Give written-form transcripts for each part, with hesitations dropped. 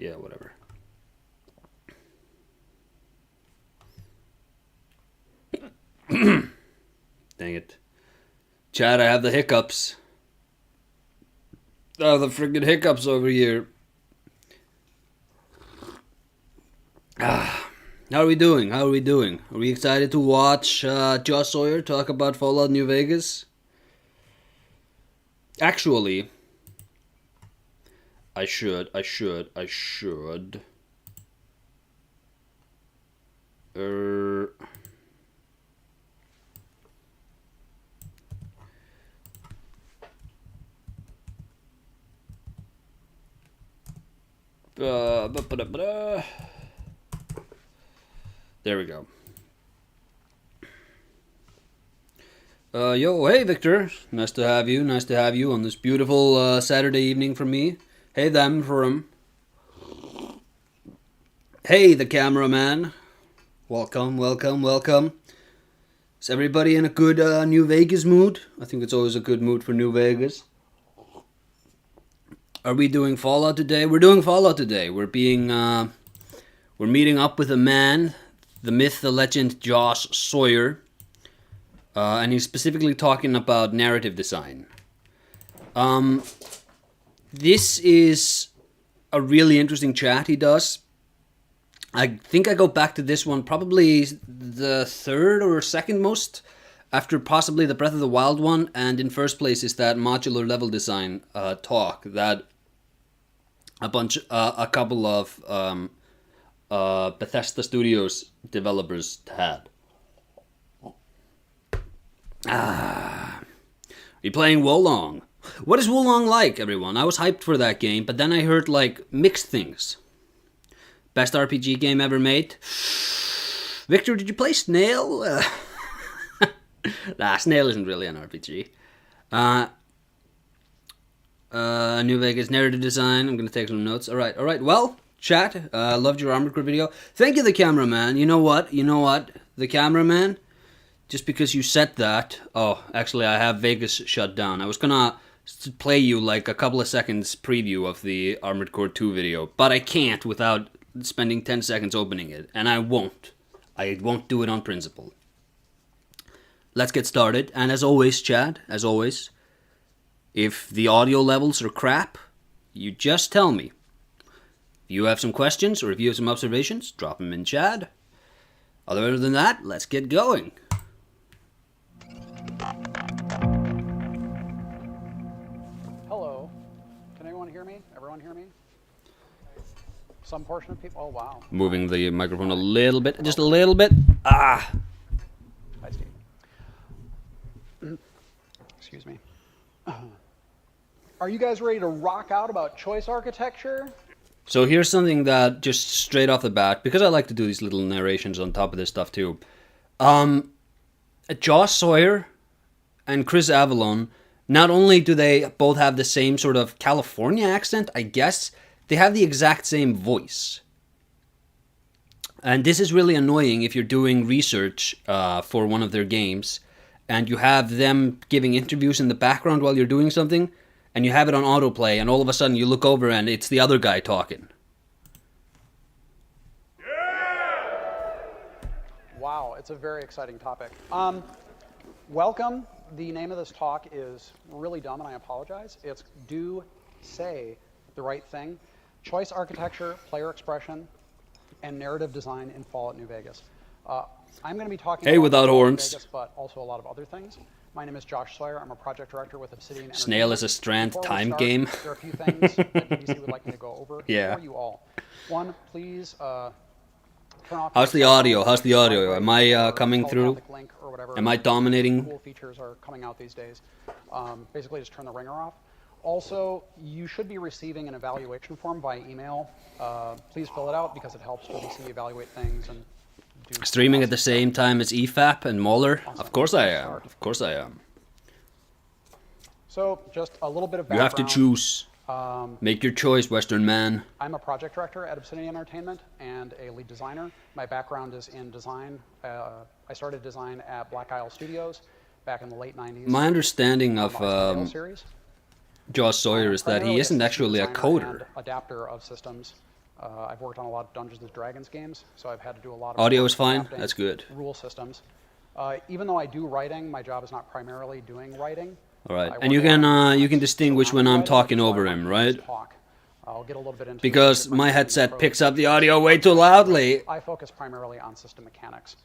Yeah, whatever. Dang it. Chad, I have the hiccups. Oh, the freaking hiccups over here. How are we doing? How are we doing? Are we excited to watch Josh Sawyer talk about Fallout New Vegas? Actually, I should. There we go. Yo, hey Victor, nice to have you. Nice to have you on this beautiful Saturday evening for me. Hey them for him. Hey the cameraman. Welcome. Is everybody in a good New Vegas mood? I think it's always a good mood for New Vegas. Are we doing Fallout today? We're doing Fallout today. We're meeting up with a man, the myth, the legend, Josh Sawyer. And he's specifically talking about narrative design. This is a really interesting chat he does. I think I go back to this one probably the third or second most, after possibly the Breath of the Wild one, and in first place is that modular level design talk that a couple of Bethesda Studios developers had. You're playing Wolong. What is Wolong like, everyone? I was hyped for that game, but then I heard like mixed things. Best RPG game ever made. Victor, did you play Snail? Nah, Snail isn't really an RPG. New Vegas narrative design. I'm gonna take some notes. All right. Well, chat. Loved your Armored Core video. Thank you, the cameraman. You know what? The cameraman. Just because you said that... Oh, actually, I have Vegas shut down. I was gonna play you like a couple of seconds preview of the Armored Core 2 video, but I can't without spending 10 seconds opening it, and I won't. I won't do it on principle. Let's get started, and as always, Chad, if the audio levels are crap, you just tell me. If you have some questions, or if you have some observations, drop them in Chad. Other than that, let's get going. Hello. Can anyone hear me? Everyone hear me? Some portion of people? Oh, wow. Moving the microphone a little bit, just a little bit. Hi, Steve. Excuse me. Are you guys ready to rock out about choice architecture? So here's something that just straight off the bat, because I like to do these little narrations on top of this stuff too. Josh Sawyer and Chris Avalon, not only do they both have the same sort of California accent, I guess, they have the exact same voice. And this is really annoying if you're doing research for one of their games, and you have them giving interviews in the background while you're doing something, and you have it on autoplay, and all of a sudden you look over and it's the other guy talking. Wow, it's a very exciting topic. Welcome. The name of this talk is really dumb, and I apologize. It's Do Say the Right Thing. Choice Architecture, Player Expression, and Narrative Design in Fallout New Vegas. I'm going to be talking about without horns. New Vegas, but also a lot of other things. My name is Josh Sawyer. I'm a project director with Obsidian Entertainment. Snail is a Strand time game. There are a few things that GDC would like me to go over Yeah. for you all. One, please turn off. How's the audio? Am I coming through? Link or whatever. Am I dominating? Cool features are coming out these days. Basically, just turn the ringer off. Also, you should be receiving an evaluation form by email. Please fill it out because it helps GDC evaluate things and do Streaming at the same time as EFAP and Mauler? Awesome. Of course I am. So, just a little bit of You background. have to choose. Make your choice, Western man. I'm a project director at Obsidian Entertainment and a lead designer. My background is in design. I started design at Black Isle Studios back in the late 90s. My understanding of series. Josh Sawyer is that he Primarily isn't a system actually a designer coder. and adapter of systems. I've worked on a lot of Dungeons and Dragons games, so I've had to do a lot of Audio is fine? crafting, That's good. Rule systems. Even though I do writing, my job is not primarily doing writing. All right, I and work you a lot can on you can mechanics distinguish when surrounding I'm writing, talking which is why over I him, want to use right? talk. I'll get a little bit into Because my different headset approach picks to up the choice audio way too architecture. loudly. I focus primarily on system mechanics.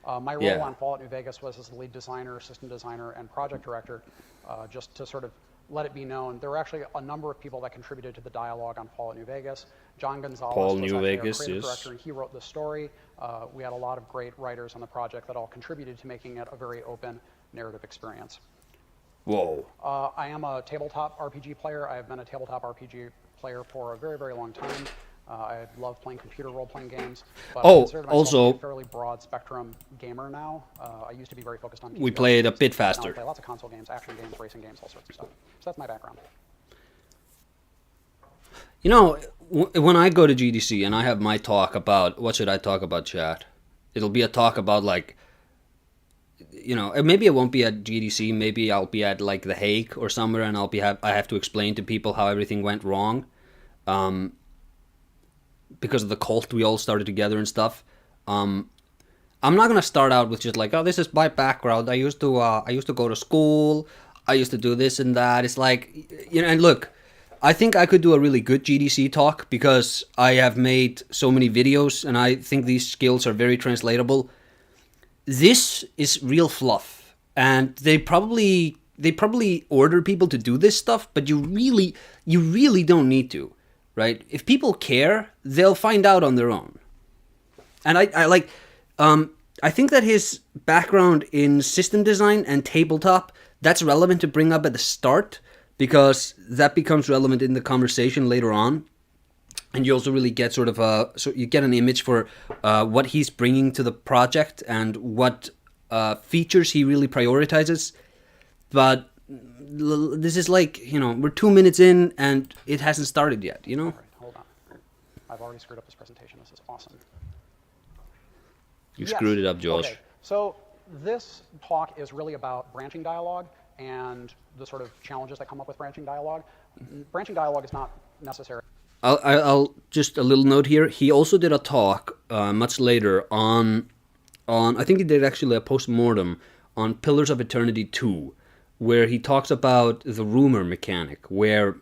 My role Yeah. on Fallout New Vegas was as the lead designer, system designer, and project director, just to sort of let it be known. There were actually a number of people that contributed to the dialogue on Fallout New Vegas. John Gonzalez Paul was New actually Vegas, our creative yes. director, and he wrote the story. We had a lot of great writers on the project that all contributed to making it a very open narrative experience. Whoa. I am a tabletop RPG player. I have been a tabletop RPG player for a very, very long time. I love playing computer role-playing games, but I consider myself to be a fairly broad spectrum gamer now. I used to be very focused on We play it a bit faster. Now I play lots of console games, action games, racing games, all sorts of stuff. So that's my background. You know, when I go to GDC and I have my talk about, what should I talk about, chat? It'll be a talk about, like, you know, maybe it won't be at GDC, maybe I'll be at, like, The Hague or somewhere, and I have to explain to people how everything went wrong. Because of the cult we all started together and stuff. I'm not gonna start out with just like, oh, this is my background. I used to go to school. I used to do this and that. It's like, you know, and look, I think I could do a really good GDC talk because I have made so many videos and I think these skills are very translatable. This is real fluff, and they probably order people to do this stuff, but you really don't need to. Right? If people care, they'll find out on their own. And I think that his background in system design and tabletop, that's relevant to bring up at the start, because that becomes relevant in the conversation later on. And you also really get sort of so you get an image for what he's bringing to the project and what features he really prioritizes. But this is like, you know, we're 2 minutes in and it hasn't started yet, you know? All right, hold on. I've already screwed up this presentation. This is awesome. You screwed it up, Josh. Okay. So this talk is really about branching dialogue and the sort of challenges that come up with branching dialogue. Branching dialogue is not necessary. I'll just a little note here. He also did a talk much later on I think he did actually a post-mortem on Pillars of Eternity 2, where he talks about the rumor mechanic, where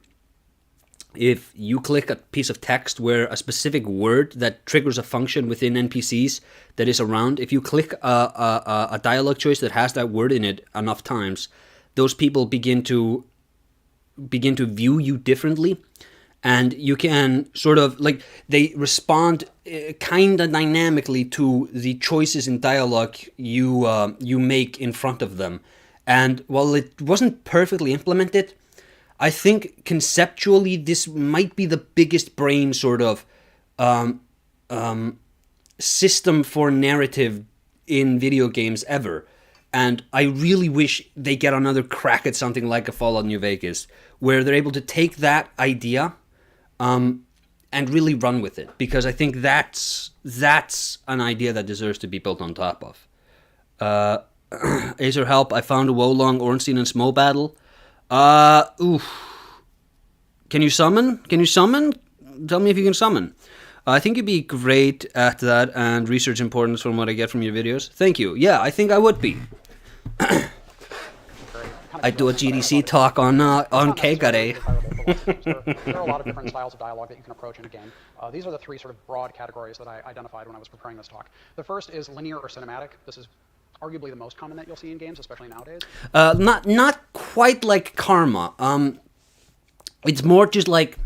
if you click a piece of text where a specific word that triggers a function within NPCs that is around, if you click a dialogue choice that has that word in it enough times, those people begin to view you differently, and you can sort of, like, they respond kind of dynamically to the choices in dialogue you make in front of them. And while it wasn't perfectly implemented, I think conceptually this might be the biggest brain sort of system for narrative in video games ever. And I really wish they get another crack at something like a Fallout New Vegas, where they're able to take that idea and really run with it. Because I think that's an idea that deserves to be built on top of. Aesir, help, I found a Wolong, Ornstein, and Smo battle. Oof. Can you summon? Tell me if you can summon. I think you'd be great at that and research importance from what I get from your videos. Thank you. Yeah, I think I would be. I do a GDC talk on Kegare. There are a lot of different styles of dialogue that you can approach in a game. These are the three sort of broad categories that I identified when I was preparing this talk. The first is linear or cinematic. This is arguably the most common that you'll see in games, especially nowadays. Not quite like Karma. It's more just like,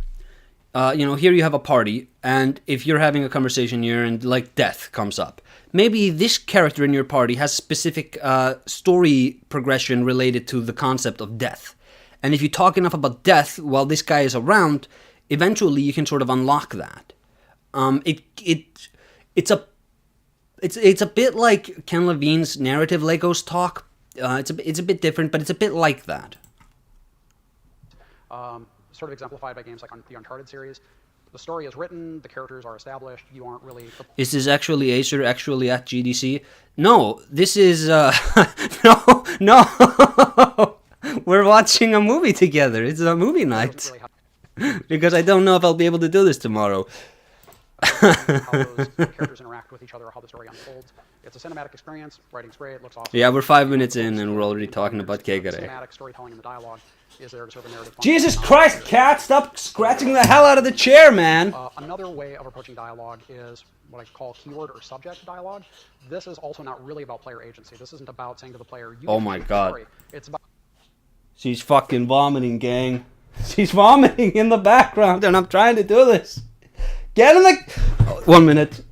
here you have a party, and if you're having a conversation here and, like, death comes up, maybe this character in your party has specific story progression related to the concept of death. And if you talk enough about death while this guy is around, eventually you can sort of unlock that. It's a bit like Ken Levine's narrative Legos talk. It's a bit different, but it's a bit like that. Sort of exemplified by games like the Uncharted series. The story is written, the characters are established, you aren't really... Is this actually Aesir actually at GDC? No, this is... No! We're watching a movie together. It's a movie night. Because I don't know if I'll be able to do this tomorrow. how those characters interact with each other, or how the story unfolds. It's a cinematic experience. Writing's great. It looks awesome. Yeah, we're 5 minutes in and we're already talking about Kegare. Cinematic storytelling and the dialogue is there to serve a narrative. Jesus Christ, cat! Stop scratching the hell out of the chair, man! Another way of approaching dialogue is what I call keyword or subject dialogue. This is also not really about player agency. This isn't about saying to the player, "You." Oh my God! Story. It's about. She's fucking vomiting, gang. She's vomiting in the background, and I'm trying to do this. Get in the. 1 minute.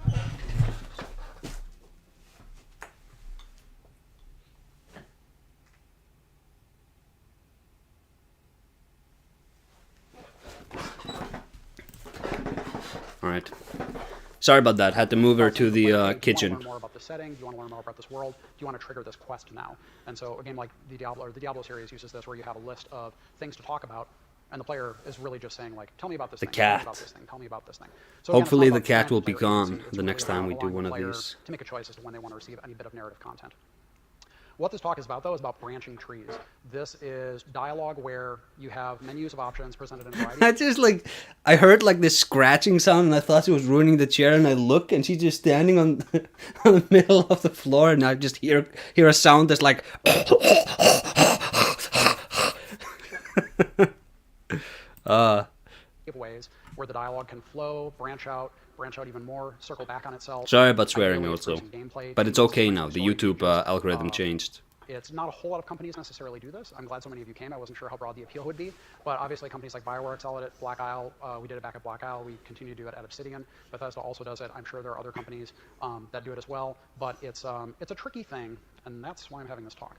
Alright. Sorry about that. Had to move her to the kitchen. Do you want to learn more about the setting? Do you want to learn more about this world? Do you want to trigger this quest now? And so a game like the Diablo series uses this, where you have a list of things to talk about, and the player is really just saying, like, tell me about this thing. Cat. Tell me about this thing. Tell me about this thing. So Hopefully again, the it's not about cat will be player agency. gone It's the next really time we about do allowing one the of player these. to make a choice as to when they want to receive any bit of narrative content. What this talk is about, though, is about branching trees. This is dialogue where you have menus of options presented in a variety. I just like, I heard like this scratching sound and I thought she was ruining the chair, and I look and she's just standing on, on the middle of the floor, and I just hear a sound that's like. Ways where the dialogue can flow, branch out even more, circle back on itself. Sorry about swearing also, but it's okay now. The YouTube algorithm changed. It's not a whole lot of companies necessarily do this. I'm glad so many of you came. I wasn't sure how broad the appeal would be, but obviously companies like BioWare excel at it. Black Isle, we did it back at Black Isle. We continue to do it at Obsidian. Bethesda also does it. I'm sure there are other companies that do it as well, but it's a tricky thing, and that's why I'm having this talk.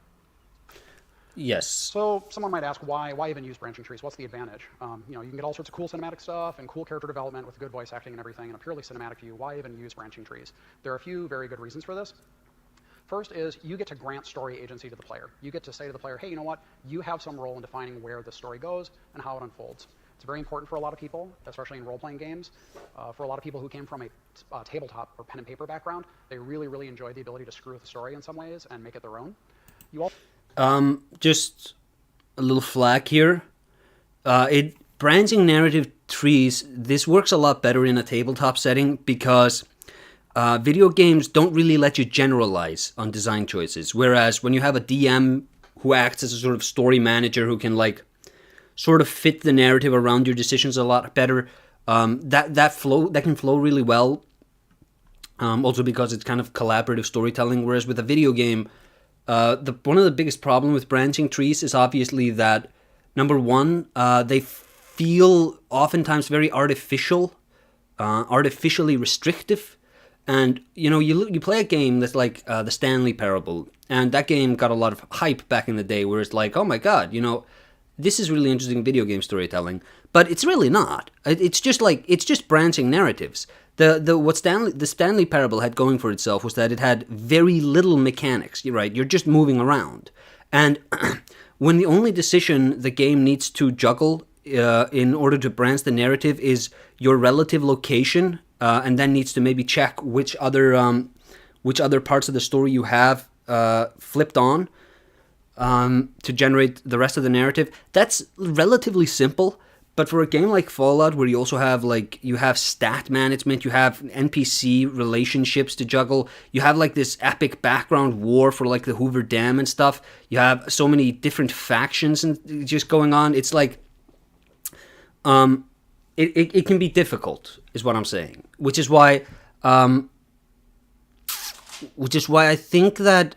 Yes. So someone might ask, why even use branching trees? What's the advantage? You know, you can get all sorts of cool cinematic stuff and cool character development with good voice acting and everything in a purely cinematic view. Why even use branching trees? There are a few very good reasons for this. First is you get to grant story agency to the player. You get to say to the player, hey, you know what? You have some role in defining where the story goes and how it unfolds. It's very important for a lot of people, especially in role-playing games. For a lot of people who came from a tabletop or pen and paper background, they really, really enjoy the ability to screw with the story in some ways and make it their own. You also just a little flag here. Branching narrative trees, this works a lot better in a tabletop setting because video games don't really let you generalize on design choices. Whereas when you have a DM who acts as a sort of story manager who can like sort of fit the narrative around your decisions a lot better, that can flow really well. Also because it's kind of collaborative storytelling. Whereas with a video game, one of the biggest problem with branching trees is obviously that, number one, they feel oftentimes very artificial, artificially restrictive. And, you know, you play a game that's like the Stanley Parable, and that game got a lot of hype back in the day where it's like, oh my god, you know, this is really interesting video game storytelling. But it's really not. It's just branching narratives. The Stanley Parable had going for itself was that it had very little mechanics. You're right. You're just moving around, and when the only decision the game needs to juggle in order to branch the narrative is your relative location, and then needs to maybe check which other parts of the story you have flipped on to generate the rest of the narrative. That's relatively simple. But for a game like Fallout, where you also have you have stat management, you have NPC relationships to juggle, you have like this epic background war for like the Hoover Dam and stuff, you have so many different factions and just going on, it's like it can be difficult, is what I'm saying. Which is why I think that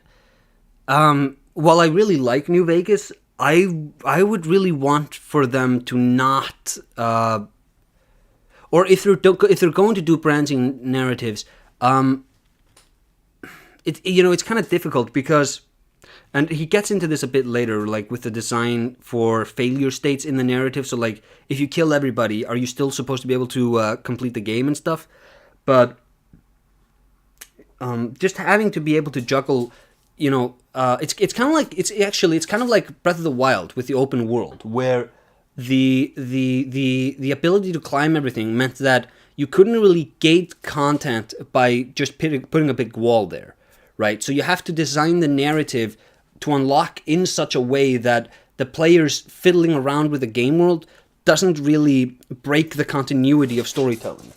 while I really like New Vegas, I would really want for them to not, or if they're going to do branching narratives, it's kind of difficult because, and he gets into this a bit later, like with the design for failure states in the narrative. So like, if you kill everybody, are you still supposed to be able to complete the game and stuff? But just having to be able to juggle. You know, it's kind of like it's kind of like Breath of the Wild with the open world, where the ability to climb everything meant that you couldn't really gate content by just putting a big wall there, right? So you have to design the narrative to unlock in such a way that the players fiddling around with the game world doesn't really break the continuity of storytelling.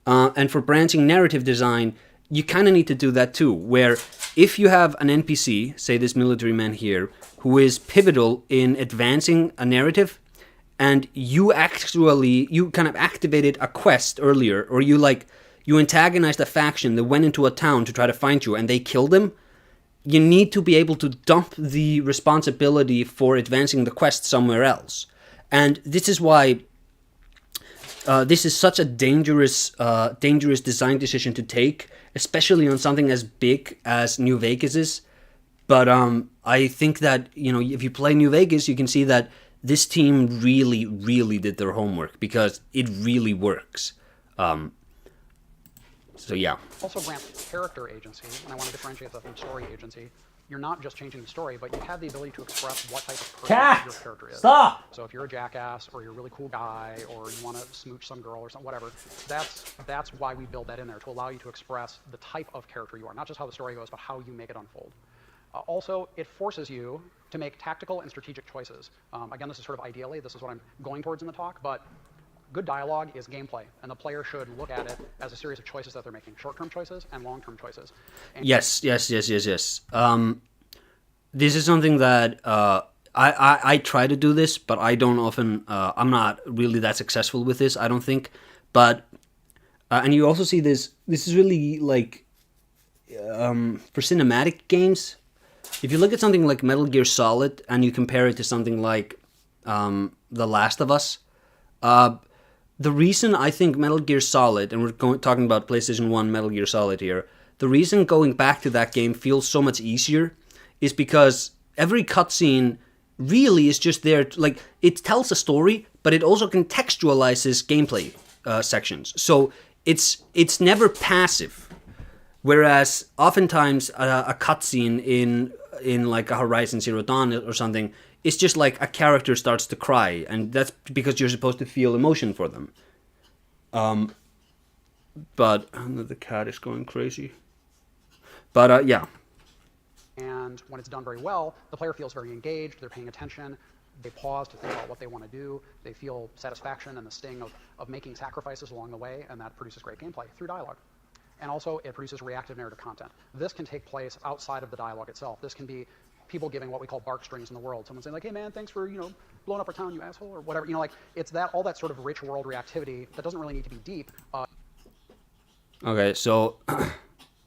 And for branching narrative design, you kind of need to do that too, where if you have an NPC, say this military man here, who is pivotal in advancing a narrative, and you kind of activated a quest earlier, or you antagonized a faction that went into a town to try to find you, and they killed him, you need to be able to dump the responsibility for advancing the quest somewhere else. And this is why this is such a dangerous design decision to take, especially on something as big as New Vegas is. But I think that, if you play New Vegas, you can see that this team really, really did their homework, because it really works. So yeah. Also grant character agency, and I want to differentiate that from story agency. You're not just changing the story, but you have the ability to express what type of person your character is. Stop! So if you're a jackass, or you're a really cool guy, or you want to smooch some girl or something, whatever, that's why we build that in there, to allow you to express the type of character you are, not just how the story goes, but how you make it unfold. Also, it forces you to make tactical and strategic choices. Again, this is sort of ideally, this is what I'm going towards in the talk, but good dialogue is gameplay, and the player should look at it as a series of choices that they're making, short-term choices and long-term choices. And Yes. This is something that I try to do this, but I don't often. I'm not really that successful with this, I don't think. But and you also see this. This is really for cinematic games. If you look at something like Metal Gear Solid and you compare it to something like The Last of Us, the reason I think Metal Gear Solid, and we're talking about PlayStation 1 Metal Gear Solid here, the reason going back to that game feels so much easier is because every cutscene really is just there. It tells a story, but it also contextualizes gameplay sections. So it's never passive. Whereas oftentimes a cutscene in like a Horizon Zero Dawn or something, it's just like a character starts to cry, and that's because you're supposed to feel emotion for them. But the cat is going crazy. But yeah. And when it's done very well, the player feels very engaged, they're paying attention, they pause to think about what they want to do, they feel satisfaction and the sting of making sacrifices along the way, and that produces great gameplay through dialogue. And also, it produces reactive narrative content. This can take place outside of the dialogue itself. This can be people giving what we call bark strings in the world. Someone saying like, hey man, thanks for, blowing up our town, you asshole, or whatever. It's all that sort of rich world reactivity that doesn't really need to be deep. Okay, so,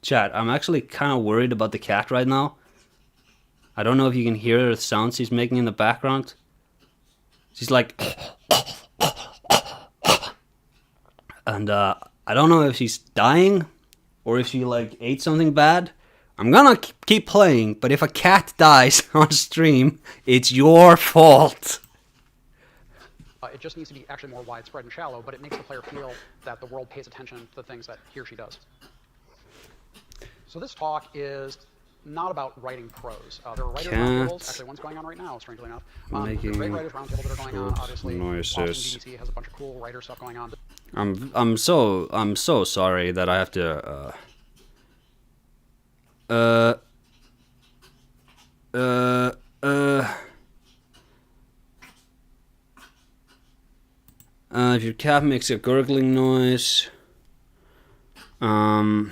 chat, I'm actually kind of worried about the cat right now. I don't know if you can hear the sounds he's making in the background. She's like... And, I don't know if she's dying, or if she, ate something bad. I'm gonna keep playing, but if a cat dies on stream, it's your fault. It just needs to be actually more widespread and shallow, but it makes the player feel that the world pays attention to the things that he or she does. So this talk is not about writing prose. There are writers roundtables. Actually, one's going on right now, strangely enough. There are great writers roundtables that are going on. Obviously, Boston GDC has a bunch of cool writer stuff going on. I'm so sorry that I have to if your cat makes a gurgling noise, gurgling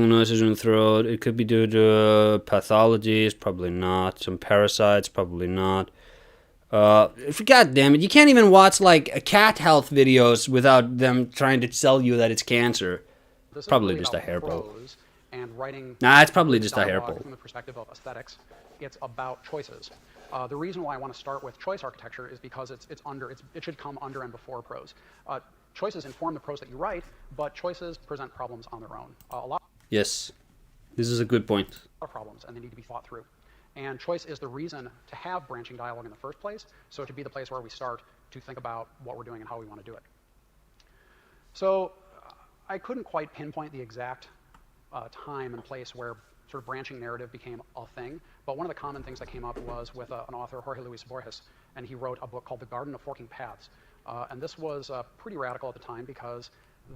noises in the throat, it could be due to pathologies, probably not. Some parasites, probably not. God damn it, you can't even watch cat health videos without them trying to sell you that it's cancer. Probably really just a hair pull. And writing Nah, it's probably just a hair pull. From the perspective of aesthetics, it's about choices. The reason why I want to start with choice architecture is because it should come under and before prose. Choices inform the prose that you write, but choices present problems on their own. Yes, this is a good point. Of problems, and they need to be thought through. And choice is the reason to have branching dialogue in the first place, so it should be the place where we start to think about what we're doing and how we want to do it. So I couldn't quite pinpoint the exact time and place where sort of branching narrative became a thing, but one of the common things that came up was with an author, Jorge Luis Borges, and he wrote a book called The Garden of Forking Paths. And this was pretty radical at the time because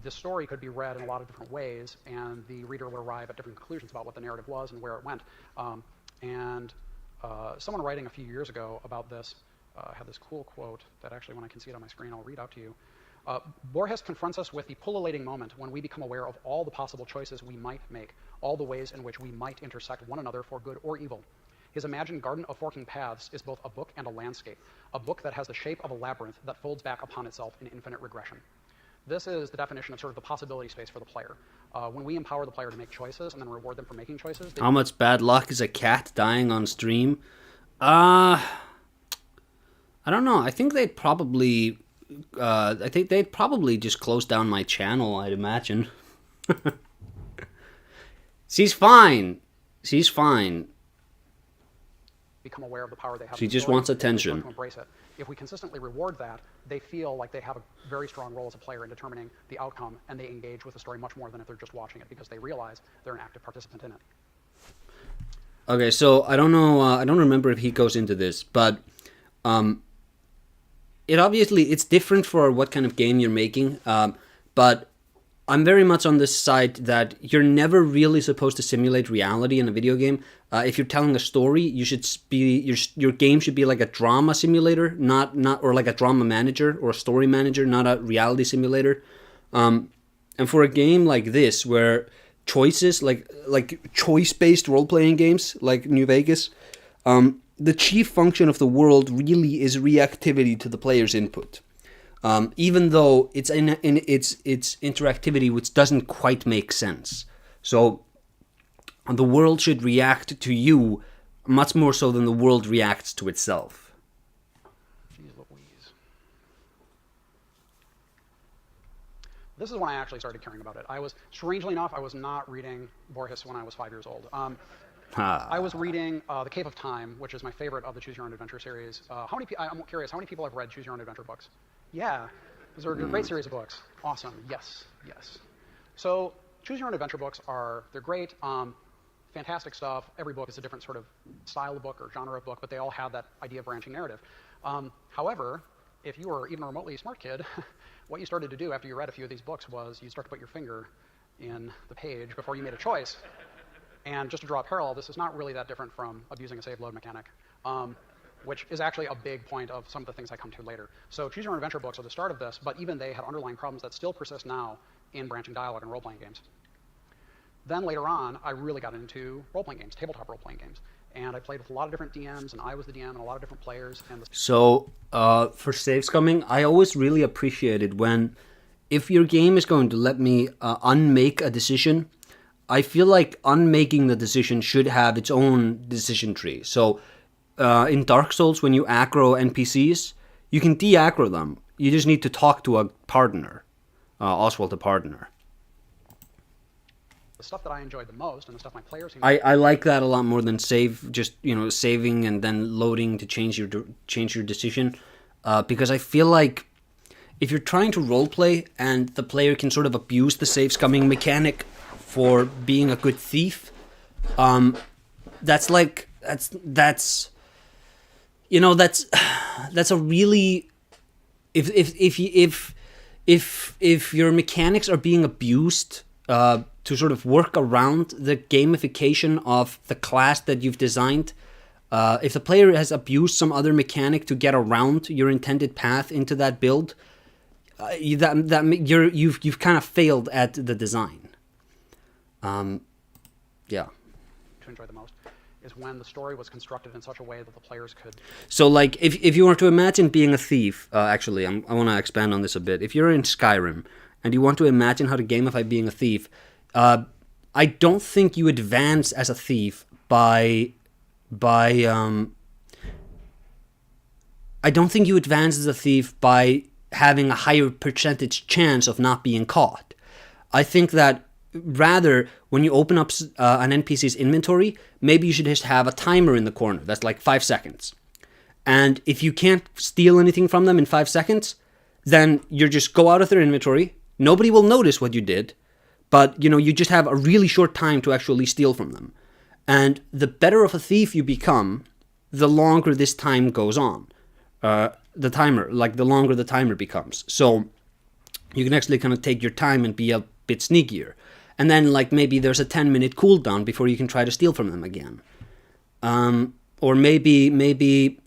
the story could be read in a lot of different ways, and the reader would arrive at different conclusions about what the narrative was and where it went. Someone writing a few years ago about this had this cool quote that actually, when I can see it on my screen, I'll read out to you. Borges confronts us with the pullulating moment when we become aware of all the possible choices we might make, all the ways in which we might intersect one another for good or evil. His imagined garden of forking paths is both a book and a landscape, a book that has the shape of a labyrinth that folds back upon itself in infinite regression. This is the definition of sort of the possibility space for the player. When we empower the player to make choices and then reward them for making choices. How much bad luck is a cat dying on stream? I don't know. I think they'd probably just close down my channel, I'd imagine. She's fine. She's fine. Become aware of the power they have. She just wants attention. To embrace it. If we consistently reward that, they feel like they have a very strong role as a player in determining the outcome, and they engage with the story much more than if they're just watching it, because they realize they're an active participant in it. Okay, so I don't know. I don't remember if he goes into this, but it's different for what kind of game you're making. But I'm very much on this side that you're never really supposed to simulate reality in a video game. If you're telling a story, you should be your game should be like a drama simulator, not or like a drama manager or a story manager, not a reality simulator. And for a game like this, where choices like choice-based role-playing games like New Vegas, the chief function of the world really is reactivity to the player's input. Even though it's in its interactivity, which doesn't quite make sense. So the world should react to you much more so than the world reacts to itself. Jeez Louise. This is when I actually started caring about it. Strangely enough, I was not reading Borges when I was 5 years old. I was reading The Cave of Time, which is my favorite of the Choose Your Own Adventure series. I'm curious, how many people have read Choose Your Own Adventure books? Yeah, those are a great series of books. Awesome, yes. So Choose Your Own Adventure books they're great, fantastic stuff. Every book is a different sort of style of book or genre of book, but they all have that idea of branching narrative. However, if you were even a remotely smart kid, what you started to do after you read a few of these books was you start to put your finger in the page before you made a choice. And just to draw a parallel, this is not really that different from abusing a save load mechanic, which is actually a big point of some of the things I come to later. So Choose Your Own Adventure books are the start of this, but even they had underlying problems that still persist now in branching dialogue and role-playing games. Then later on, I really got into role-playing games, tabletop role-playing games. And I played with a lot of different DMs, and I was the DM, and a lot of different players. So for save scumming, I always really appreciated when, if your game is going to let me unmake a decision, I feel like unmaking the decision should have its own decision tree. So in Dark Souls, when you aggro NPCs, you can de-aggro them. You just need to talk to a partner, Oswald, a partner. The stuff that I enjoyed the most, and the stuff my players... I like that a lot more than saving and then loading to change your decision. Because I feel like if you're trying to roleplay and the player can sort of abuse the save scumming mechanic for being a good thief, that's a really, if your mechanics are being abused to sort of work around the gamification of the class that you've designed, if the player has abused some other mechanic to get around your intended path into that build, you've kind of failed at the design. Yeah. To enjoy the most is when the story was constructed in such a way that the players could... So, like, if you were to imagine being a thief, actually, I want to expand on this a bit. If you're in Skyrim and you want to imagine how to gamify being a thief, I don't think you advance as a thief I don't think you advance as a thief by having a higher percentage chance of not being caught. I think that rather, when you open up an NPC's inventory, maybe you should just have a timer in the corner that's like 5 seconds. And if you can't steal anything from them in 5 seconds, then you just go out of their inventory. Nobody will notice what you did, but you just have a really short time to actually steal from them. And the better of a thief you become, the longer this time goes on. The longer the timer becomes. So you can actually kind of take your time and be a bit sneakier. And then, like, maybe there's a 10-minute cooldown before you can try to steal from them again. Or maybe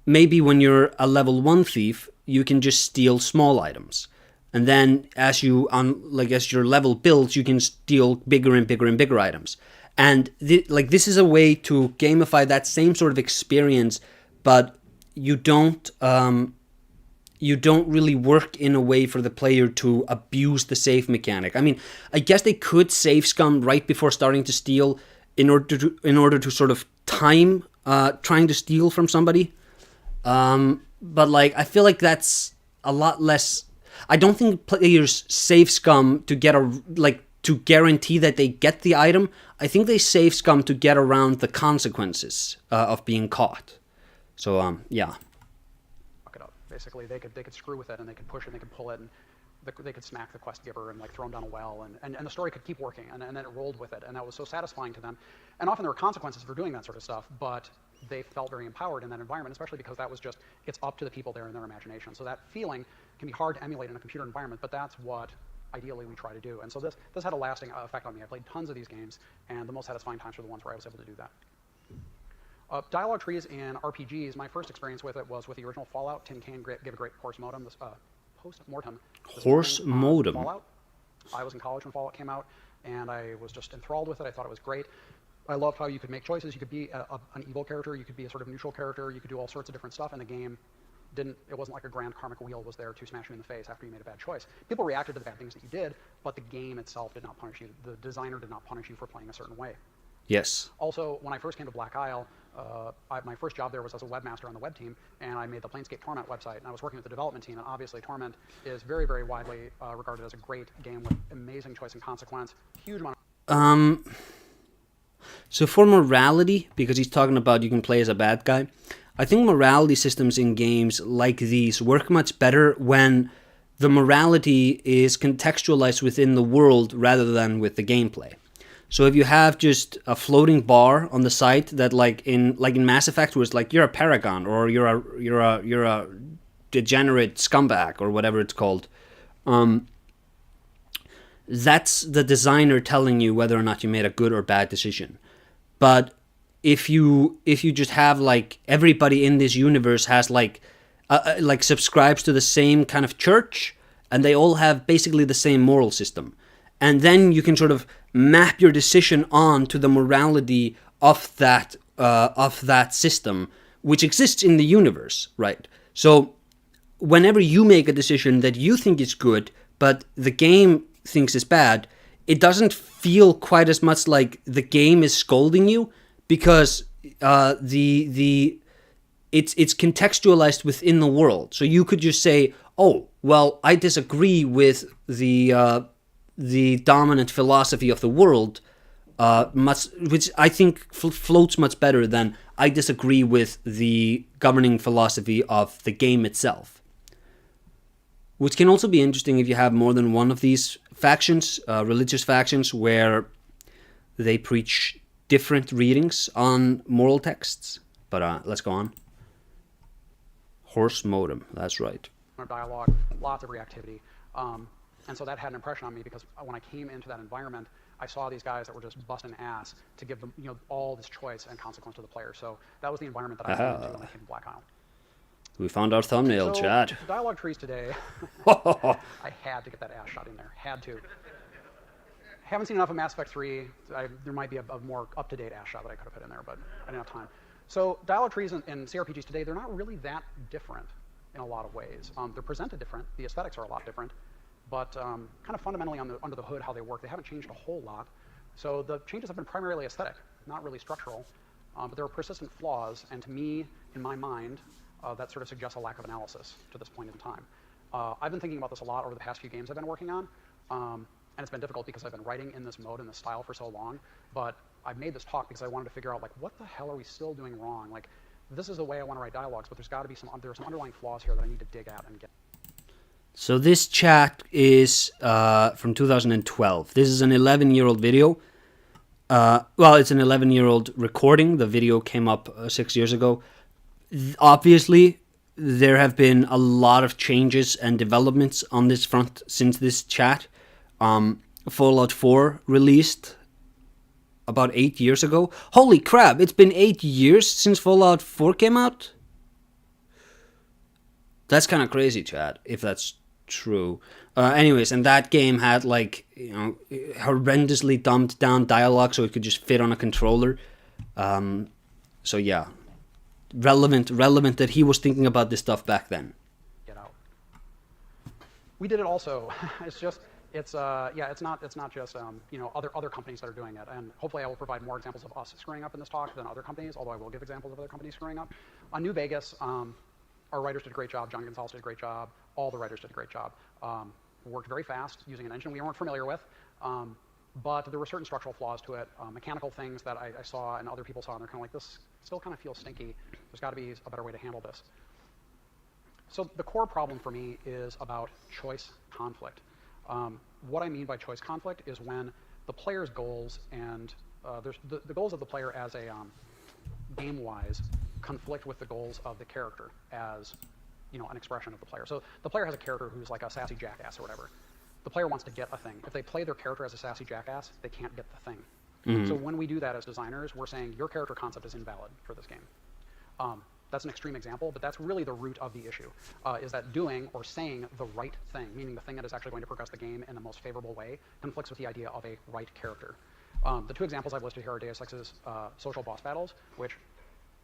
maybe when you're a level 1 thief, you can just steal small items. And then as as your level builds, you can steal bigger and bigger and bigger items. And this is a way to gamify that same sort of experience, but you don't really work in a way for the player to abuse the save mechanic. I mean, I guess they could save scum right before starting to steal in order to sort of time trying to steal from somebody. But like, I feel like that's a lot less. I don't think players save scum to get to guarantee that they get the item. I think they save scum to get around the consequences of being caught. So yeah. Fuck it up. Basically, they could screw with it, and they could push it, and they could pull it, and they could smack the quest giver and like throw him down a well, and the story could keep working, and then it rolled with it, and that was so satisfying to them. And often there were consequences for doing that sort of stuff, but they felt very empowered in that environment, especially because that was just, it's up to the people there in their imagination. So that feeling can be hard to emulate in a computer environment, but that's what ideally we try to do. And so this had a lasting effect on me. I played tons of these games, and the most satisfying times were the ones where I was able to do that. Dialogue trees in RPGs, my first experience with it was with the original Fallout. Tin Can gave a great post-mortem. Post-mortem? Fallout. I was in college when Fallout came out, and I was just enthralled with it. I thought it was great. I loved how you could make choices. You could be an evil character. You could be a sort of neutral character. You could do all sorts of different stuff, and the game it wasn't like a grand karmic wheel was there to smash you in the face after you made a bad choice. People reacted to the bad things that you did, but the game itself did not punish you. The designer did not punish you for playing a certain way. Yes. Also, when I first came to Black Isle, my first job there was as a webmaster on the web team, and I made the Planescape Torment website, and I was working with the development team, and obviously Torment is very, very widely regarded as a great game with amazing choice and consequence, huge amount of... So for morality, because he's talking about you can play as a bad guy, I think morality systems in games like these work much better when the morality is contextualized within the world rather than with the gameplay. So if you have just a floating bar on the site that like in Mass Effect was like you're a paragon or you're a degenerate scumbag or whatever it's called, that's the designer telling you whether or not you made a good or bad decision. But if you just have like everybody in this universe has like subscribes to the same kind of church, and they all have basically the same moral system, and then you can sort of map your decision on to the morality of that system which exists in the universe, right? So whenever you make a decision that you think is good but the game thinks is bad, it doesn't feel quite as much like the game is scolding you, because it's contextualized within the world. So you could just say, "Oh, well, I disagree with the dominant philosophy of the world," which I think floats much better than "I disagree with the governing philosophy of the game itself." Which can also be interesting if you have more than one of these factions, religious factions, where they preach different readings on moral texts. But let's go on. Horse modem, that's right. Dialogue, lots of reactivity. And so that had an impression on me, because when I came into that environment, I saw these guys that were just busting ass to give them, all this choice and consequence to the player. So that was the environment that I came into when I came to Black Isle. We found our thumbnail, so, Chad. Dialogue trees today. I had to get that ass shot in there. Had to. Haven't seen enough of Mass Effect 3. There might be a more up-to-date ass shot that I could have put in there, but I didn't have time. So dialogue trees in CRPGs today, they're not really that different in a lot of ways. They're presented different. The aesthetics are a lot different. But kind of fundamentally under the hood, how they work, they haven't changed a whole lot. So the changes have been primarily aesthetic, not really structural. But there are persistent flaws, and to me, in my mind, that sort of suggests a lack of analysis to this point in time. I've been thinking about this a lot over the past few games I've been working on. And it's been difficult because I've been writing in this mode, in this style for so long. But I've made this talk because I wanted to figure out, like, what the hell are we still doing wrong? Like, this is the way I want to write dialogues, but there's got to be some underlying flaws here that I need to dig at and get. So this chat is from 2012. This is an 11-year-old video. Well, it's an 11-year-old recording. The video came up 6 years ago. Obviously, there have been a lot of changes and developments on this front since this chat. Fallout 4 released about 8 years ago. Holy crap, it's been 8 years since Fallout 4 came out? That's kind of crazy, Chad, if that's true. Anyways, and that game had like, horrendously dumbed down dialogue so it could just fit on a controller. So yeah, relevant that he was thinking about this stuff back then. Get out. We did it also. It's just, it's not just other companies that are doing it, and hopefully I will provide more examples of us screwing up in this talk than other companies, although I will give examples of other companies screwing up. On New Vegas, our writers did a great job. John Gonzalez did a great job. All the writers did a great job. Worked very fast using an engine we weren't familiar with, but there were certain structural flaws to it, mechanical things that I saw and other people saw, and they're kind of like, this still kind of feels stinky. There's got to be a better way to handle this. So the core problem for me is about choice conflict. What I mean by choice conflict is when the player's goals and there's the goals of the player as a game-wise conflict with the goals of the character as an expression of the player. So the player has a character who's like a sassy jackass or whatever. The player wants to get a thing. If they play their character as a sassy jackass, they can't get the thing. Mm-hmm. So when we do that as designers, we're saying your character concept is invalid for this game. That's an extreme example, but that's really the root of the issue, is that doing or saying the right thing, meaning the thing that is actually going to progress the game in the most favorable way, conflicts with the idea of a right character. The two examples I've listed here are Deus Ex's social boss battles, which,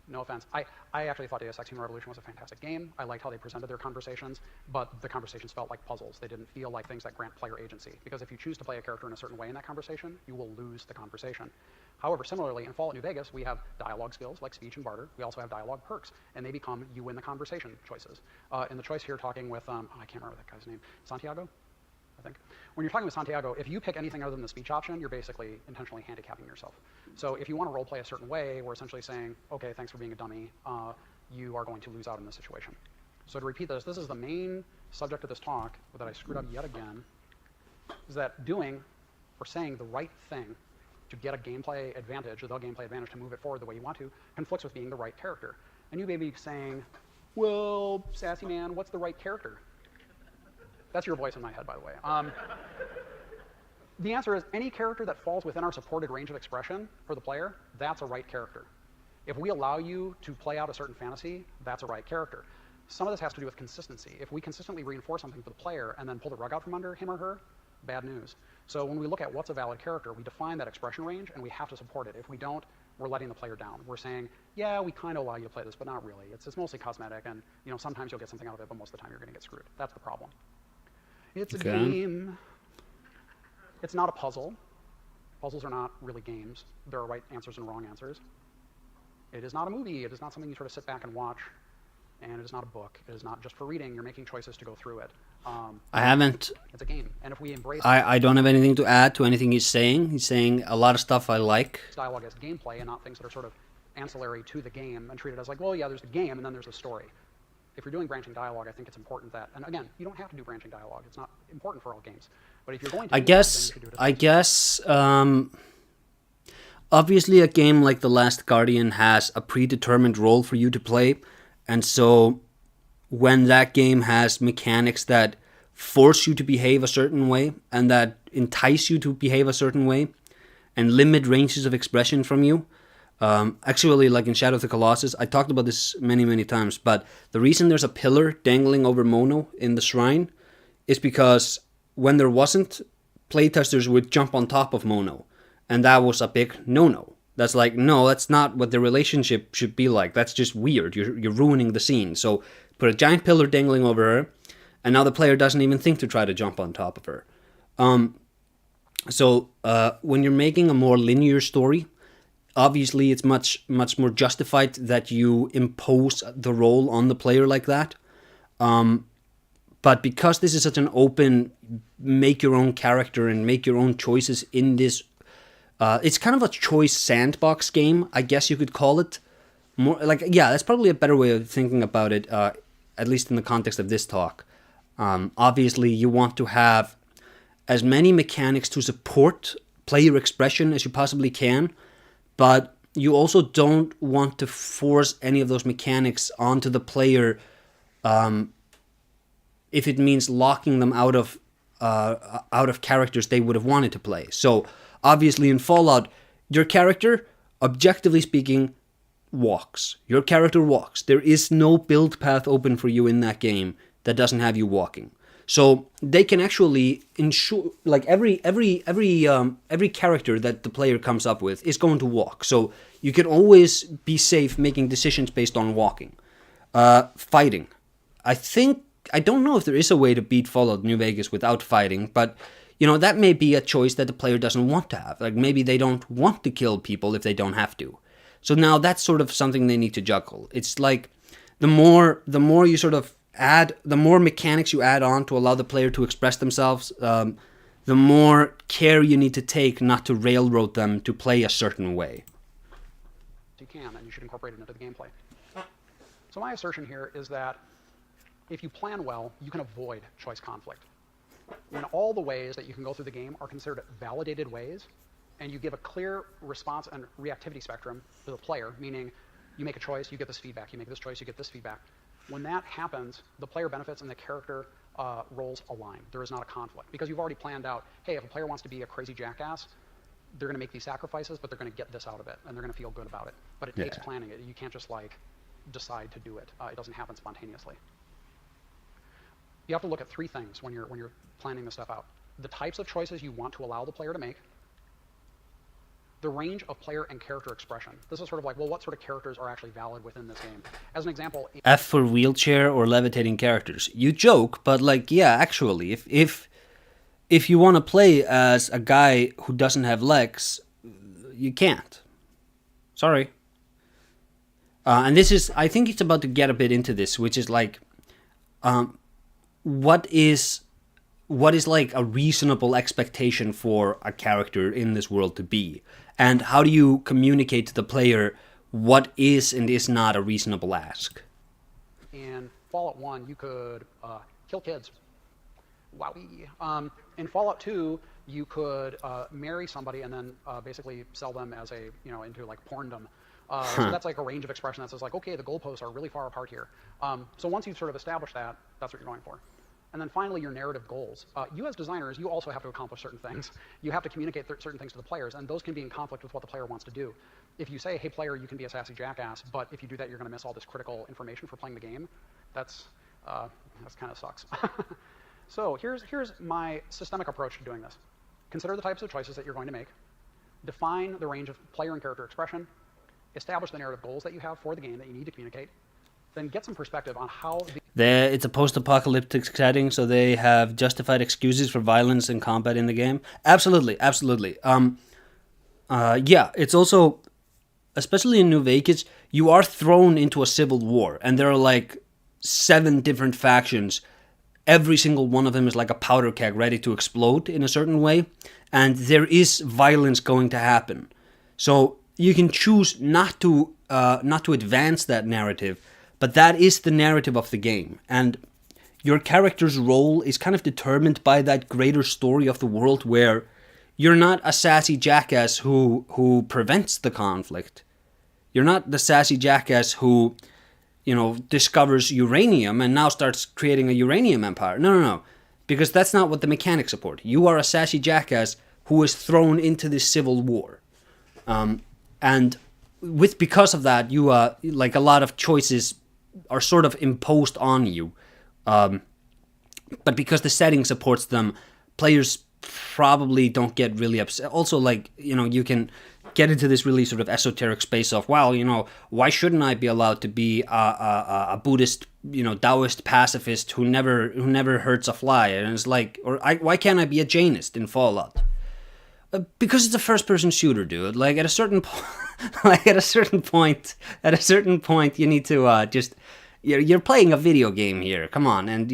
no offense, I actually thought Deus Ex Human Revolution was a fantastic game. I liked how they presented their conversations, but the conversations felt like puzzles. They didn't feel like things that grant player agency, because if you choose to play a character in a certain way in that conversation, you will lose the conversation. However, similarly, in Fallout New Vegas, we have dialogue skills like speech and barter. We also have dialogue perks, and they become you win the conversation choices. In the choice here, talking with, I can't remember that guy's name, Santiago, I think. When you're talking with Santiago, if you pick anything other than the speech option, you're basically intentionally handicapping yourself. So if you want to role play a certain way, we're essentially saying, okay, thanks for being a dummy, you are going to lose out in this situation. So to repeat this is the main subject of this talk that I screwed up yet again, is that doing or saying the right thing to get a gameplay advantage, or the gameplay advantage to move it forward the way you want to, conflicts with being the right character. And you may be saying, well, sassy man, what's the right character? That's your voice in my head, by the way. The answer is any character that falls within our supported range of expression for the player, that's a right character. If we allow you to play out a certain fantasy, that's a right character. Some of this has to do with consistency. If we consistently reinforce something for the player and then pull the rug out from under him or her, bad news. So when we look at what's a valid character, we define that expression range and we have to support it. If we don't, we're letting the player down. We're saying, yeah, we kind of allow you to play this, but not really. It's mostly cosmetic, and sometimes you'll get something out of it, but most of the time you're going to get screwed. That's the problem. It's a game. It's not a puzzle. Puzzles are not really games. There are right answers and wrong answers. It is not a movie. It is not something you sort of sit back and watch. And it is not a book. It is not just for reading. You're making choices to go through it. I haven't. It's a game. And if we embrace I don't have anything to add to anything he's saying. He's saying a lot of stuff I like. Dialogue as gameplay and not things that are sort of ancillary to the game and treated as like, well, yeah, there's the game and then there's the story. If you're doing branching dialogue, I think it's important that, and again, you don't have to do branching dialogue. It's not important for all games. But if you're going to, I guess, obviously a game like The Last Guardian has a predetermined role for you to play, and so when that game has mechanics that force you to behave a certain way and that entice you to behave a certain way and limit ranges of expression from you, actually, like in Shadow of the Colossus, I talked about this many times, but the reason there's a pillar dangling over Mono in the shrine is because when there wasn't, playtesters would jump on top of Mono, and that was a big no-no. That's like, no, that's not what the relationship should be like. That's just weird. You're ruining the scene. So put a giant pillar dangling over her, and now the player doesn't even think to try to jump on top of her. So when you're making a more linear story, obviously it's much more justified that you impose the role on the player like that. But because this is such an open, make your own character and make your own choices in this, it's kind of a choice sandbox game, I guess you could call it. More like, yeah, that's probably a better way of thinking about it, at least in the context of this talk. Obviously, you want to have as many mechanics to support player expression as you possibly can, but you also don't want to force any of those mechanics onto the player if it means locking them out of characters they would have wanted to play. So obviously in Fallout, your character, objectively speaking, walks. Your character walks. There is no build path open for you in that game that doesn't have you walking. So they can actually ensure, like every character that the player comes up with is going to walk. So you can always be safe making decisions based on walking. Fighting. I don't know if there is a way to beat Fallout New Vegas without fighting, but you know, that may be a choice that the player doesn't want to have. Like maybe they don't want to kill people if they don't have to. So now that's sort of something they need to juggle. It's like the more you sort of add, the more mechanics you add on to allow the player to express themselves, the more care you need to take not to railroad them to play a certain way. You can, and you should incorporate it into the gameplay. So my assertion here is that if you plan well, you can avoid choice conflict. When all the ways that you can go through the game are considered validated ways, and you give a clear response and reactivity spectrum to the player, meaning you make a choice, you get this feedback, you make this choice, you get this feedback. When that happens, the player benefits and the character roles align. There is not a conflict, because you've already planned out, hey, if a player wants to be a crazy jackass, they're going to make these sacrifices, but they're going to get this out of it, and they're going to feel good about it. But it takes planning it. You can't just like decide to do it. It doesn't happen spontaneously. You have to look at three things when you're planning this stuff out: the types of choices you want to allow the player to make, the range of player and character expression. This is sort of like, well, what sort of characters are actually valid within this game? As an example, F for wheelchair or levitating characters. You joke, but like, yeah, actually, if you want to play as a guy who doesn't have legs, you can't. Sorry. And this is, I think it's about to get a bit into this, which is like, what is like a reasonable expectation for a character in this world to be? And how do you communicate to the player what is and is not a reasonable ask? In Fallout 1, you could kill kids. Wowie. In Fallout 2, you could marry somebody and then basically sell them as a, into like porndom. So that's like a range of expression that says like, okay, the goalposts are really far apart here. So once you've sort of established that, that's what you're going for. And then finally, your narrative goals. You as designers, you also have to accomplish certain things. You have to communicate certain things to the players, and those can be in conflict with what the player wants to do. If you say, hey, player, you can be a sassy jackass, but if you do that, you're going to miss all this critical information for playing the game, that's kind of sucks. So here's my systemic approach to doing this. Consider the types of choices that you're going to make. Define the range of player and character expression. Establish the narrative goals that you have for the game that you need to communicate. Then get some perspective on how... It's a post-apocalyptic setting, so they have justified excuses for violence and combat in the game. Absolutely, absolutely. Yeah, it's also, especially in New Vegas, you are thrown into a civil war, and there are like 7 different factions. Every single one of them is like a powder keg ready to explode in a certain way, and there is violence going to happen. So you can choose not to advance that narrative, but that is the narrative of the game, and your character's role is kind of determined by that greater story of the world, where you're not a sassy jackass who prevents the conflict. You're not the sassy jackass who, discovers uranium and now starts creating a uranium empire. No. Because that's not what the mechanics support. You are a sassy jackass who is thrown into this civil war. And because of that, you like a lot of choices are sort of imposed on you. But because the setting supports them, players probably don't get really upset. Also, like, you can get into this really sort of esoteric space of, well, why shouldn't I be allowed to be a Buddhist, Taoist pacifist who never hurts a fly? And it's like, why can't I be a Jainist in Fallout? Because it's a first-person shooter, dude. Like at a certain point, you need to just you're playing a video game here. Come on, and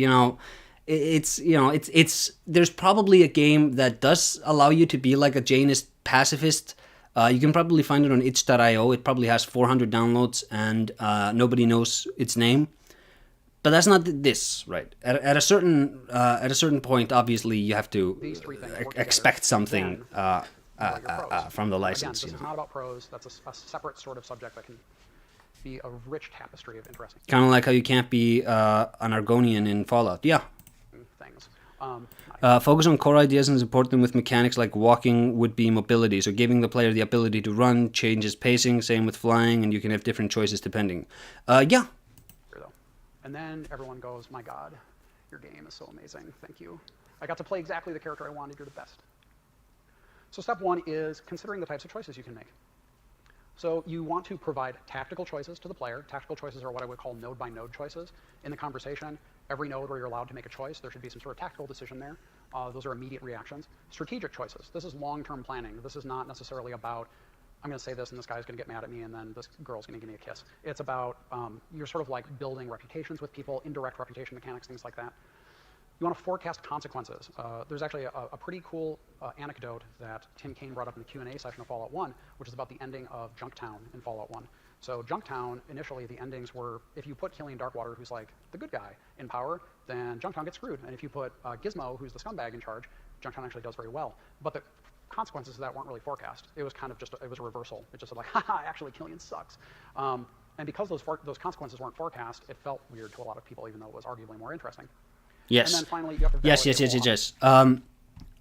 it's there's probably a game that does allow you to be like a Jainist pacifist. You can probably find it on itch.io. It probably has 400 downloads, and nobody knows its name. But that's not this, right? At a certain point, obviously, you have to expect something from the license. Again, this is not about prose. That's a separate sort of subject that can be a rich tapestry of interesting. Kind of like how you can't be an Argonian in Fallout. Yeah. Things. Not Focus on core ideas and support them with mechanics like walking would be mobility. So giving the player the ability to run changes pacing. Same with flying, and you can have different choices depending. Yeah. And then everyone goes, my God, your game is so amazing. Thank you. I got to play exactly the character I wanted. You're the best. So step one is considering the types of choices you can make. So you want to provide tactical choices to the player. Tactical choices are what I would call node-by-node choices. In the conversation, every node where you're allowed to make a choice, there should be some sort of tactical decision there. Those are immediate reactions. Strategic choices. This is long-term planning. This is not necessarily about, I'm going to say this and this guy's going to get mad at me and then this girl's going to give me a kiss. It's about you're sort of like building reputations with people, indirect reputation mechanics, things like that. You want to forecast consequences. There's actually a pretty cool anecdote that Tim Kaine brought up in the Q&A session of Fallout 1, which is about the ending of Junktown in Fallout 1. So Junktown, initially, the endings were, if you put Killian Darkwater, who's like the good guy, in power, then Junktown gets screwed. And if you put Gizmo, who's the scumbag, in charge, Junktown actually does very well. But the consequences of that weren't really forecast. It was kind of just, it was a reversal. It just said like, haha, actually Killian sucks. And because those consequences weren't forecast, it felt weird to a lot of people, even though it was arguably more interesting. Yes. And then finally, you have to Yes.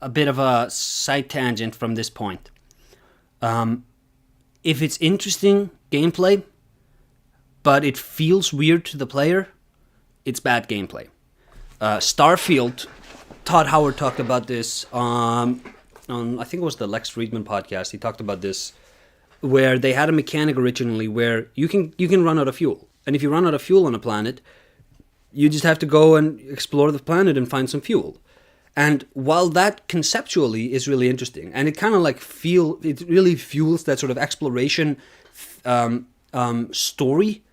A bit of a side tangent from this point. If it's interesting gameplay, but it feels weird to the player, it's bad gameplay. Starfield, Todd Howard talked about this on I think it was the Lex Friedman podcast. He talked about this, where they had a mechanic originally where you can run out of fuel, and if you run out of fuel on a planet, you just have to go and explore the planet and find some fuel. And while that conceptually is really interesting, and it kind of like it really fuels that sort of exploration story,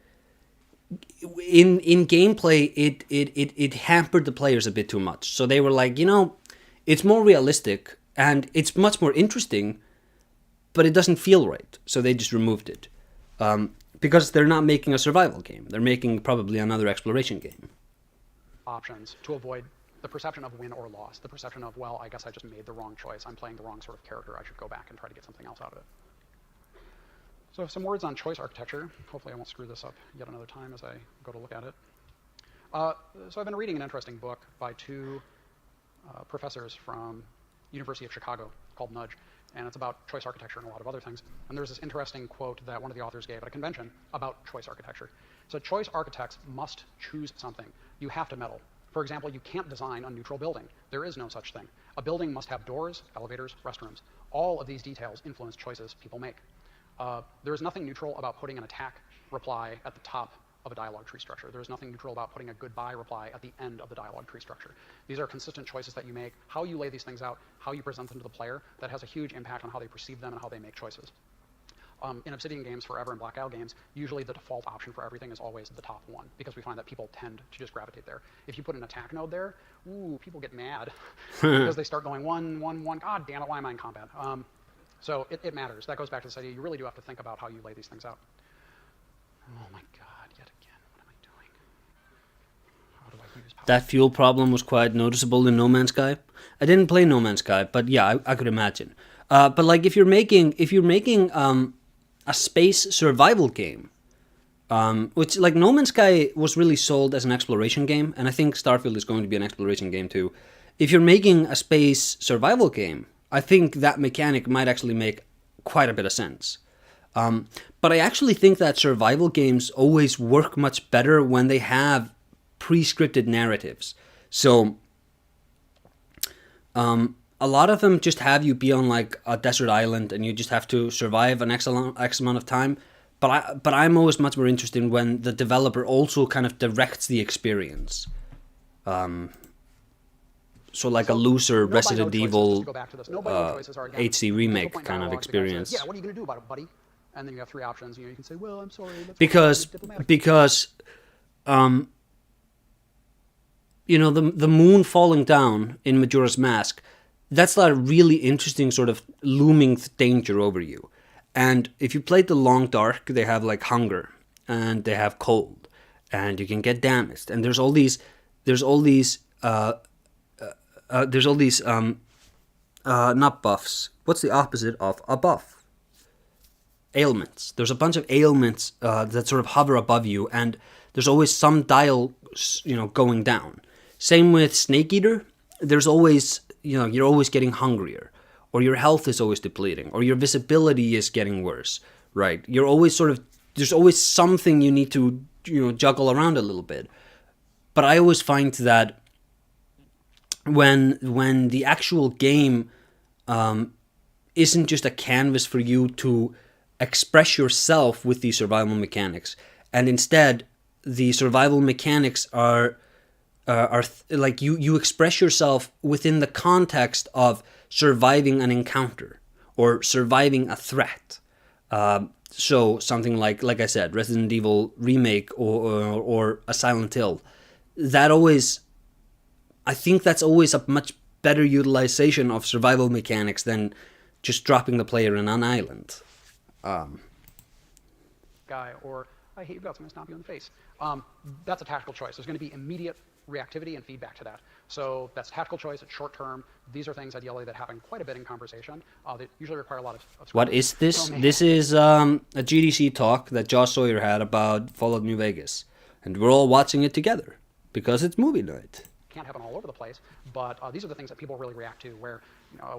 in gameplay, it hampered the players a bit too much. So they were like, it's more realistic and it's much more interesting, but it doesn't feel right. So they just removed it. Because they're not making a survival game. They're making probably another exploration game. Options to avoid the perception of win or loss. The perception of, well, I guess I just made the wrong choice. I'm playing the wrong sort of character. I should go back and try to get something else out of it. So some words on choice architecture. Hopefully I won't screw this up yet another time as I go to look at it. So I've been reading an interesting book by two professors from University of Chicago called Nudge. And it's about choice architecture and a lot of other things. And there's this interesting quote that one of the authors gave at a convention about choice architecture. So choice architects must choose something. You have to meddle. For example, you can't design a neutral building. There is no such thing. A building must have doors, elevators, restrooms. All of these details influence choices people make. There is nothing neutral about putting an attack reply at the top of a dialogue tree structure. There is nothing neutral about putting a goodbye reply at the end of the dialogue tree structure. These are consistent choices that you make, how you lay these things out, how you present them to the player, that has a huge impact on how they perceive them and how they make choices. In Obsidian games forever and Black Isle games, usually the default option for everything is always the top one, because we find that people tend to just gravitate there. If you put an attack node there, people get mad because they start going 1, 1, 1, God damn it, why am I in combat? So it matters. That goes back to this idea. You really do have to think about how you lay these things out. Oh my God, yet again, what am I doing? How do I use power? That fuel problem was quite noticeable in No Man's Sky. I didn't play No Man's Sky, but yeah, I could imagine. But like if you're making a space survival game, which like No Man's Sky was really sold as an exploration game, and I think Starfield is going to be an exploration game too. If you're making a space survival game, I think that mechanic might actually make quite a bit of sense. But I actually think that survival games always work much better when they have pre-scripted narratives. So a lot of them just have you be on like a desert island and you just have to survive an X amount of time. But I'm always much more interested when the developer also kind of directs the experience. So like a looser Resident Evil HC remake kind of experience. Yeah, what are you going to do about it, buddy? And then you have three options. You can say, well, I'm sorry. Because the moon falling down in Majora's Mask, that's like a really interesting sort of looming danger over you. And if you played the Long Dark, they have like hunger and they have cold and you can get damaged. And there's all these not buffs. What's the opposite of a buff? Ailments. There's a bunch of ailments that sort of hover above you, and there's always some dial, going down. Same with Snake Eater. there's always, you're always getting hungrier, or your health is always depleting, or your visibility is getting worse, right? You're always there's always something you need to, juggle around a little bit. But I always find that when the actual game isn't just a canvas for you to express yourself with these survival mechanics, and instead the survival mechanics are like you express yourself within the context of surviving an encounter or surviving a threat. So something like I said, Resident Evil Remake or a Silent Hill. I think that's always a much better utilization of survival mechanics than just dropping the player in an island. Guy, or I hate you guts, I'm going to snap you in the face. That's a tactical choice. There's going to be immediate reactivity and feedback to that. So that's tactical choice. It's short term. These are things ideally that happen quite a bit in conversation. They usually require a lot of What is this? This is a GDC talk that Josh Sawyer had about Fallout New Vegas, and we're all watching it together because it's movie night. Can't happen all over the place, but these are the things that people really react to. Where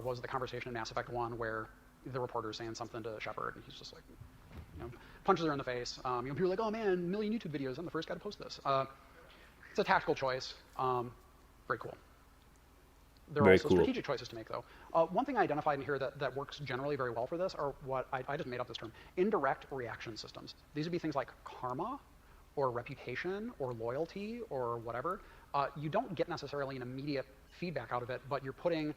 was the conversation in Mass Effect 1 where the reporter's saying something to Shepard and he's just like, punches her in the face. People are like, oh man, a million YouTube videos. I'm the first guy to post this. It's a tactical choice. Very cool. There are also strategic choices to make, though. One thing I identified in here that works generally very well for this are what I just made up this term, indirect reaction systems. These would be things like karma or reputation or loyalty or whatever. You don't get necessarily an immediate feedback out of it, but you're putting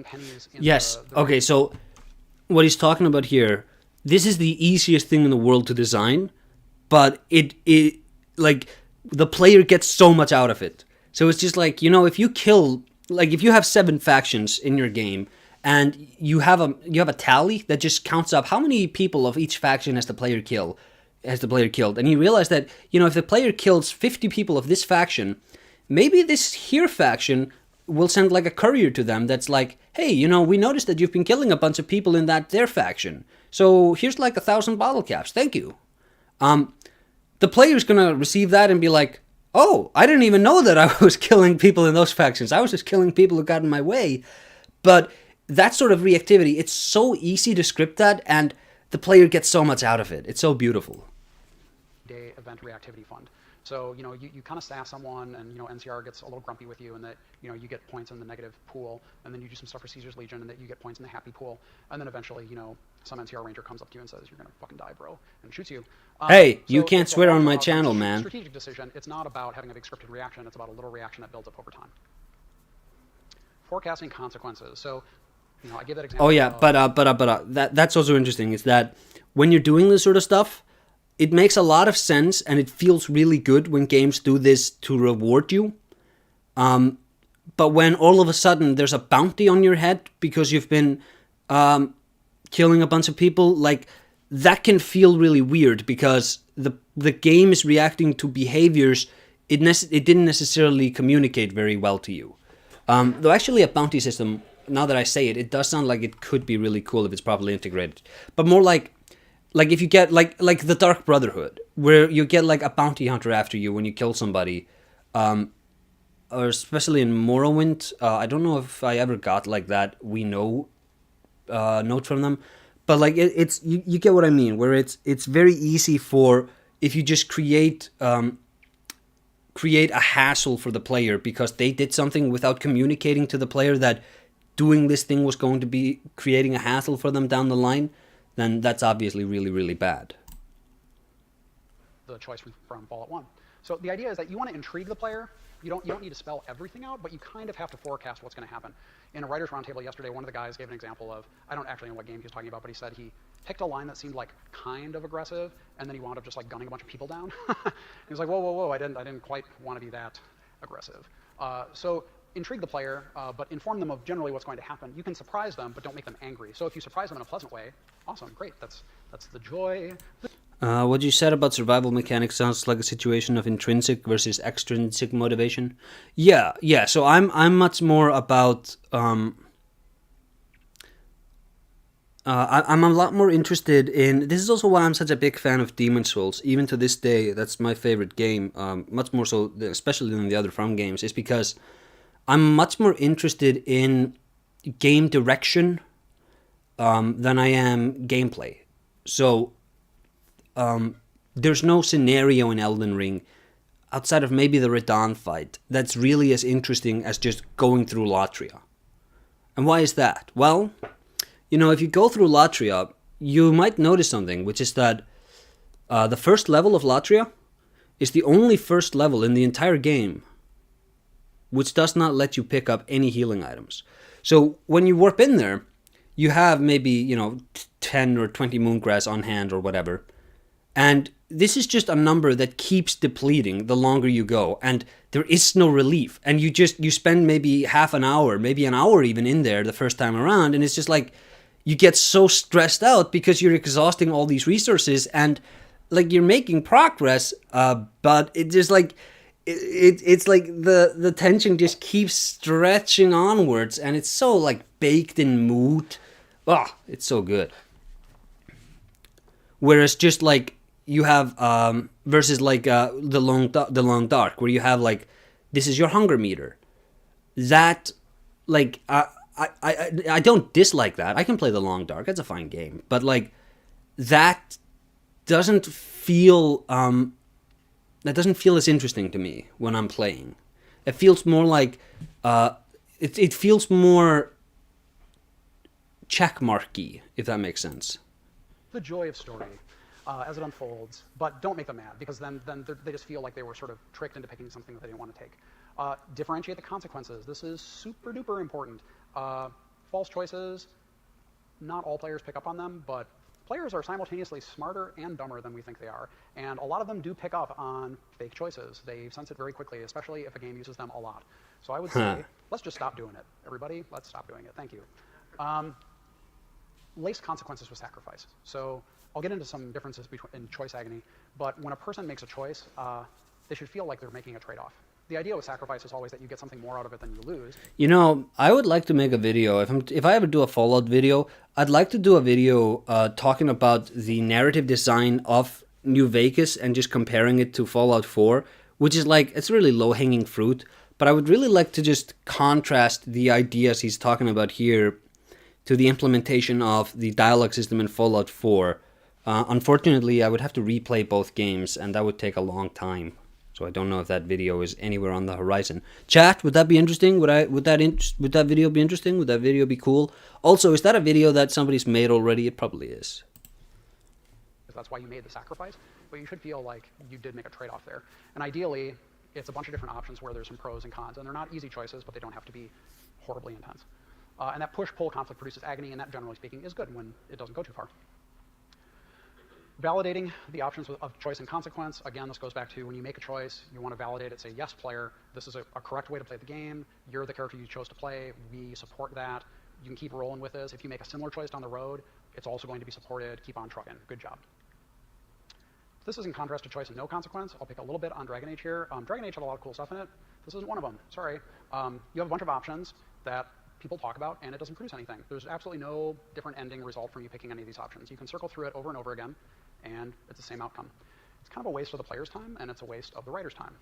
pennies in Okay, so what he's talking about here, this is the easiest thing in the world to design, but it like the player gets so much out of it. So it's just like, if you have 7 factions in your game and you have a tally that just counts up how many people of each faction has the player killed, and you realize that, if the player kills 50 people of this faction, maybe this here faction will send like a courier to them that's like, hey, we noticed that you've been killing a bunch of people in their faction. So here's like 1,000 bottle caps. Thank you. The player's gonna receive that and be like, oh, I didn't even know that I was killing people in those factions. I was just killing people who got in my way. But that sort of reactivity, it's so easy to script that, and the player gets so much out of it. It's so beautiful. Day event reactivity fund. So, you kind of staff someone and, NCR gets a little grumpy with you and that, you get points in the negative pool, and then you do some stuff for Caesar's Legion and that you get points in the happy pool. And then eventually, some NCR ranger comes up to you and says, you're going to fucking die, bro, and shoots you. Hey, you can't swear on my channel, man. Strategic decision. It's not about having a big scripted reaction. It's about a little reaction that builds up over time. Forecasting consequences. So, I give that example. Oh, yeah, that's also interesting, is that when you're doing this sort of stuff, it makes a lot of sense, and it feels really good when games do this to reward you. But when all of a sudden there's a bounty on your head because you've been killing a bunch of people, like, that can feel really weird because the game is reacting to behaviors it didn't necessarily communicate very well to you. Though actually a bounty system, now that I say it, it does sound like it could be really cool if it's properly integrated. But more like if you get like the Dark Brotherhood, where you get like a bounty hunter after you when you kill somebody, or especially in Morrowind. I don't know if I ever got like that note from them, but like it's you get what I mean, where it's very easy for, if you just create a hassle for the player because they did something without communicating to the player that doing this thing was going to be creating a hassle for them down the line, then that's obviously really, really bad. The choice from Fallout 1. So the idea is that you want to intrigue the player. You don't need to spell everything out, but you kind of have to forecast what's going to happen. In a writer's roundtable yesterday, one of the guys gave an example of, I don't actually know what game he was talking about, but he said he picked a line that seemed like kind of aggressive, and then he wound up just like gunning a bunch of people down. He was like, whoa, I didn't quite want to be that aggressive. So intrigue the player, but inform them of generally what's going to happen. You can surprise them, but don't make them angry. So if you surprise them in a pleasant way, awesome, great. That's the joy. What you said about survival mechanics sounds like a situation of intrinsic versus extrinsic motivation. Yeah. So I'm much more about. I'm a lot more interested in. This is also why I'm such a big fan of Demon's Souls. Even to this day, that's my favorite game. Much more so, especially than the other From games, is because I'm much more interested in game direction than I am gameplay. So there's no scenario in Elden Ring outside of maybe the Radahn fight that's really as interesting as just going through Latria. And why is that? Well, you know, if you go through Latria, you might notice something, which is that the first level of Latria is the only first level in the entire game which does not let you pick up any healing items. So when you warp in there, you have maybe, you know, 10 or 20 moongrass on hand or whatever. And this is just a number that keeps depleting the longer you go. And there is no relief. And you spend maybe half an hour, maybe an hour even in there the first time around. And it's just like, you get so stressed out because you're exhausting all these resources and like you're making progress. But it just like, it's like the tension just keeps stretching onwards. And it's so like baked in mood. Ah, it's so good. Whereas just like you have versus like the long dark, where you have like this is your hunger meter. That like I don't dislike that. I can play the long dark. It's a fine game, but like that doesn't feel as interesting to me when I'm playing. It feels more like it feels more checkmarky, if that makes sense. The joy of story as it unfolds, but don't make them mad, because then they just feel like they were sort of tricked into picking something that they didn't want to take. Differentiate the consequences. This is super duper important. False choices, not all players pick up on them, but players are simultaneously smarter and dumber than we think they are, and a lot of them do pick up on fake choices. They sense it very quickly, especially if a game uses them a lot. So I would say, let's just stop doing it. Everybody, let's stop doing it. Thank you. Lace consequences with sacrifice. So I'll get into some differences in choice agony, but when a person makes a choice, they should feel like they're making a trade-off. The idea with sacrifice is always that you get something more out of it than you lose. You know, I would like to make a video. If I ever do a Fallout video, I'd like to do a video talking about the narrative design of New Vegas and just comparing it to Fallout 4, which is like, it's really low-hanging fruit. But I would really like to just contrast the ideas he's talking about here to the implementation of the dialogue system in Fallout 4. Unfortunately, I would have to replay both games, and that would take a long time. So I don't know if that video is anywhere on the horizon. Chat, would that be interesting? Would that video be interesting? Would that video be cool? Also, is that a video that somebody's made already? It probably is. That's why you made the sacrifice, but you should feel like you did make a trade-off there. And ideally, it's a bunch of different options where there's some pros and cons, and they're not easy choices, but they don't have to be horribly intense. And that push-pull conflict produces agony, and that, generally speaking, is good when it doesn't go too far. Validating the options of choice and consequence. Again, this goes back to when you make a choice, you want to validate it, say, yes, player, this is a correct way to play the game. You're the character you chose to play. We support that. You can keep rolling with this. If you make a similar choice down the road, it's also going to be supported. Keep on trucking. Good job. This is in contrast to choice and no consequence. I'll pick a little bit on Dragon Age here. Dragon Age had a lot of cool stuff in it. This isn't one of them. Sorry. You have a bunch of options that people talk about, and it doesn't produce anything. There's absolutely no different ending result from you picking any of these options. You can circle through it over and over again, and it's the same outcome. It's kind of a waste of the player's time, and it's a waste of the writer's time.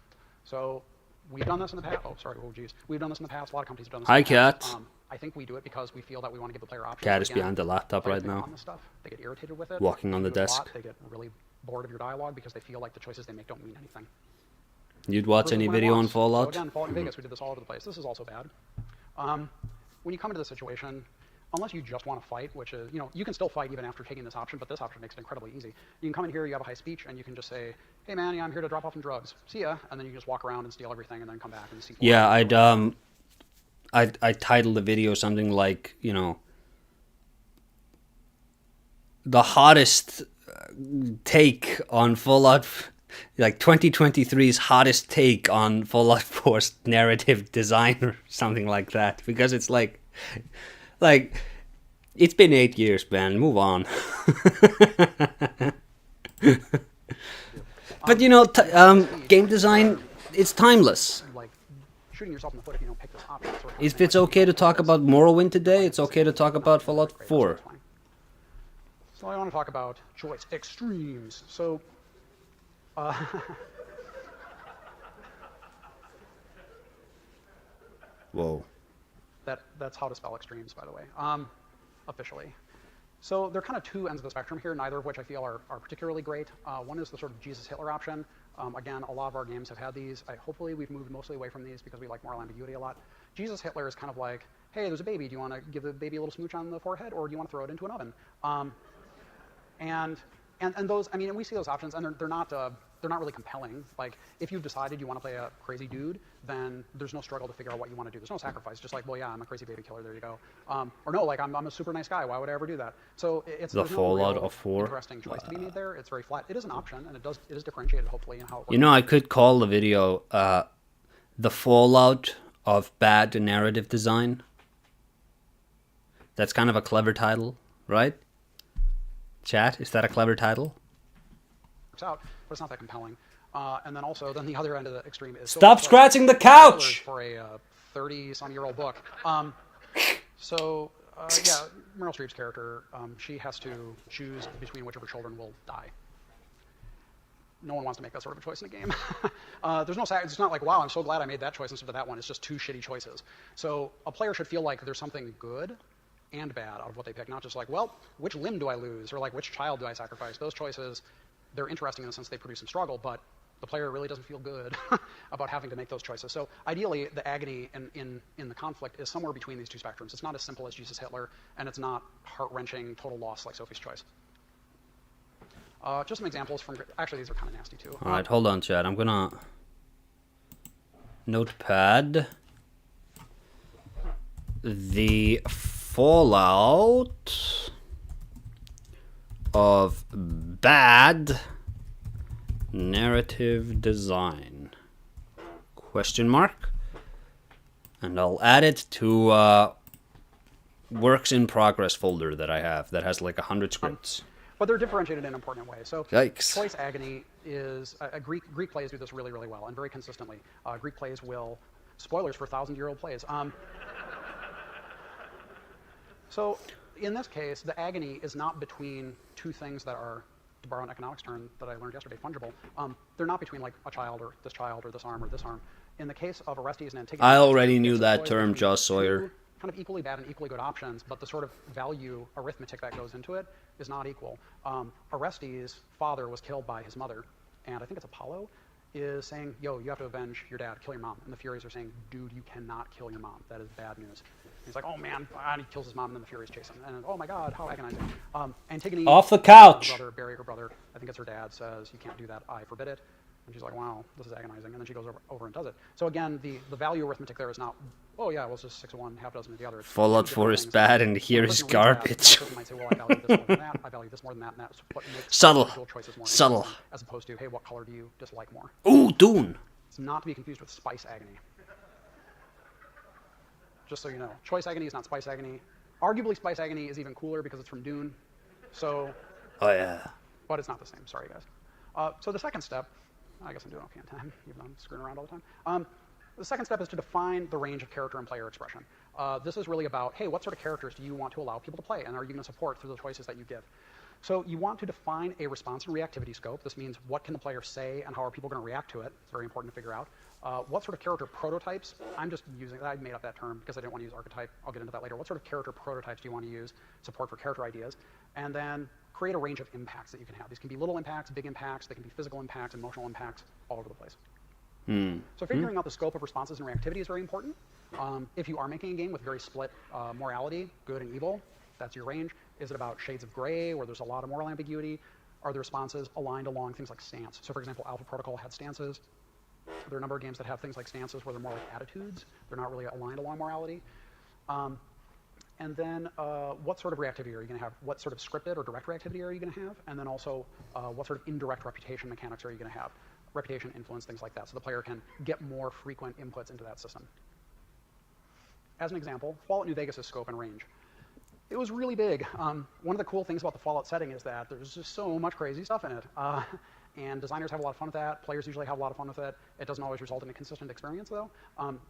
So we've done this in the past. Oh, sorry. Oh, geez. We've done this in the past. A lot of companies have done this. Hi, in the past. Cat. I think we do it because we feel that we want to give the player options. Cat is Again, behind the laptop right now. On this stuff, they get irritated with it. Walking on the They do it a desk. lot. They get really bored of your dialogue because they feel like the choices they make don't mean anything. You'd watch any video on Fallout? So again, Fallout New Vegas, we did this all over the place. This is also bad. When you come into the situation, unless you just want to fight, which is, you can still fight even after taking this option, but this option makes it incredibly easy. You can come in here, you have a high speech, and you can just say, hey man, yeah, I'm here to drop off some drugs. See ya. And then you just walk around and steal everything and then come back and see. Yeah, I'd title the video something like, the hottest take on Fallout, like 2023's hottest take on Fallout 4's narrative design or something like that, because it's like it's been 8 years, man. Move on. But game design, it's timeless. Like shooting yourself in the foot if you don't pick this option. If it's okay to talk about Morrowind today, it's okay to talk about Fallout 4. So I want to talk about choice extremes. So, Whoa. That's how to spell extremes, by the way, officially. So there are kind of two ends of the spectrum here, neither of which I feel are particularly great. One is the sort of Jesus Hitler option. Again, a lot of our games have had these. Hopefully we've moved mostly away from these because we like moral ambiguity a lot. Jesus Hitler is kind of like, hey, there's a baby. Do you want to give the baby a little smooch on the forehead, or do you want to throw it into an oven? And those, I mean, and we see those options, and they're not really compelling. Like, if you've decided you want to play a crazy dude, then there's no struggle to figure out what you want to do. There's no sacrifice. Just like, well, yeah, I'm a crazy baby killer. There you go. Or no, like I'm a super nice guy. Why would I ever do that? So it's the Fallout of 4. Interesting choice to be made there. It's very flat. It is an option, and it is differentiated hopefully in how it works. You know, I could call the video the Fallout of bad narrative design. That's kind of a clever title, right? Chat, is that a clever title? Works out, but it's not that compelling. And then also, the other end of the extreme is stop scratching the couch for a 30-some-year-old book. Yeah, Meryl Streep's character, she has to choose between which of her children will die. No one wants to make that sort of a choice in a game. There's no, it's not like, wow, I'm so glad I made that choice instead of that one. It's just two shitty choices. So a player should feel like there's something good and bad out of what they pick, not just like, well, which limb do I lose, or like, which child do I sacrifice? Those choices, they're interesting in the sense they produce some struggle, but the player really doesn't feel good about having to make those choices. So ideally, the agony in the conflict is somewhere between these two spectrums. It's not as simple as Jesus Hitler, and it's not heart-wrenching total loss like Sophie's Choice. Just some examples from, actually these are kind of nasty too. All right, hold on, Chad. I'm gonna notepad the Fallout of bad narrative design ? And I'll add it to works in progress folder that I have that has like 100 scripts. But they're differentiated in an important way. So Yikes. Choice agony is Greek plays do this really, really well and very consistently. Greek plays will, spoilers for 1,000-year-old plays. So in this case, the agony is not between two things that are, to borrow an economics term that I learned yesterday, fungible. They're not between like a child or this arm or this arm. In the case of Orestes and Antigone, I already knew that term, Josh Sawyer. Kind of equally bad and equally good options, but the sort of value arithmetic that goes into it is not equal. Orestes' father was killed by his mother, and I think it's Apollo is saying, yo, you have to avenge your dad, kill your mom. And the Furies are saying, dude, you cannot kill your mom. That is bad news. And he's like, oh man, and he kills his mom, and then the Furies chase him. And oh my god, how agonizing. Antigone, off the couch. Her brother, bury her brother. I think it's her dad, says, you can't do that, I forbid it. And she's like, wow, this is agonizing. And then she goes over and does it. So again, the value arithmetic there is not, oh yeah, well, it's just 6 of one, half a dozen of the other. It's Fallout 4 is bad, and here is garbage. You might say, well, I value this more than that, I value this more than that, and that's what makes Subtle. Choices more Subtle. as opposed to, hey, what color do you dislike more? Ooh, Dune. It's not to be confused with spice agony. Just so you know, choice agony is not spice agony. Arguably, spice agony is even cooler because it's from Dune. So, oh yeah. But it's not the same. Sorry, guys. So the second step, I guess I'm doing okay on time, even though I'm screwing around all the time. The second step is to define the range of character and player expression. This is really about, hey, what sort of characters do you want to allow people to play, and are you going to support through the choices that you give? So you want to define a response and reactivity scope. This means what can the player say and how are people going to react to it. It's very important to figure out. What sort of character prototypes? I'm just using, I made up that term because I didn't want to use archetype. I'll get into that later. What sort of character prototypes do you want to use? Support for character ideas. And then create a range of impacts that you can have. These can be little impacts, big impacts. They can be physical impacts, emotional impacts, all over the place. So figuring out the scope of responses and reactivity is very important. If you are making a game with very split morality, good and evil, that's your range. Is it about shades of gray where there's a lot of moral ambiguity? Are the responses aligned along things like stance? So for example, Alpha Protocol had stances. There are a number of games that have things like stances where they're more like attitudes. They're not really aligned along morality. And then what sort of reactivity are you going to have? What sort of scripted or direct reactivity are you going to have? And then also what sort of indirect reputation mechanics are you going to have? Reputation, influence, things like that. So the player can get more frequent inputs into that system. As an example, Fallout New Vegas' scope and range. It was really big. One of the cool things about the Fallout setting is that there's just so much crazy stuff in it. And designers have a lot of fun with that. Players usually have a lot of fun with it. It doesn't always result in a consistent experience, though.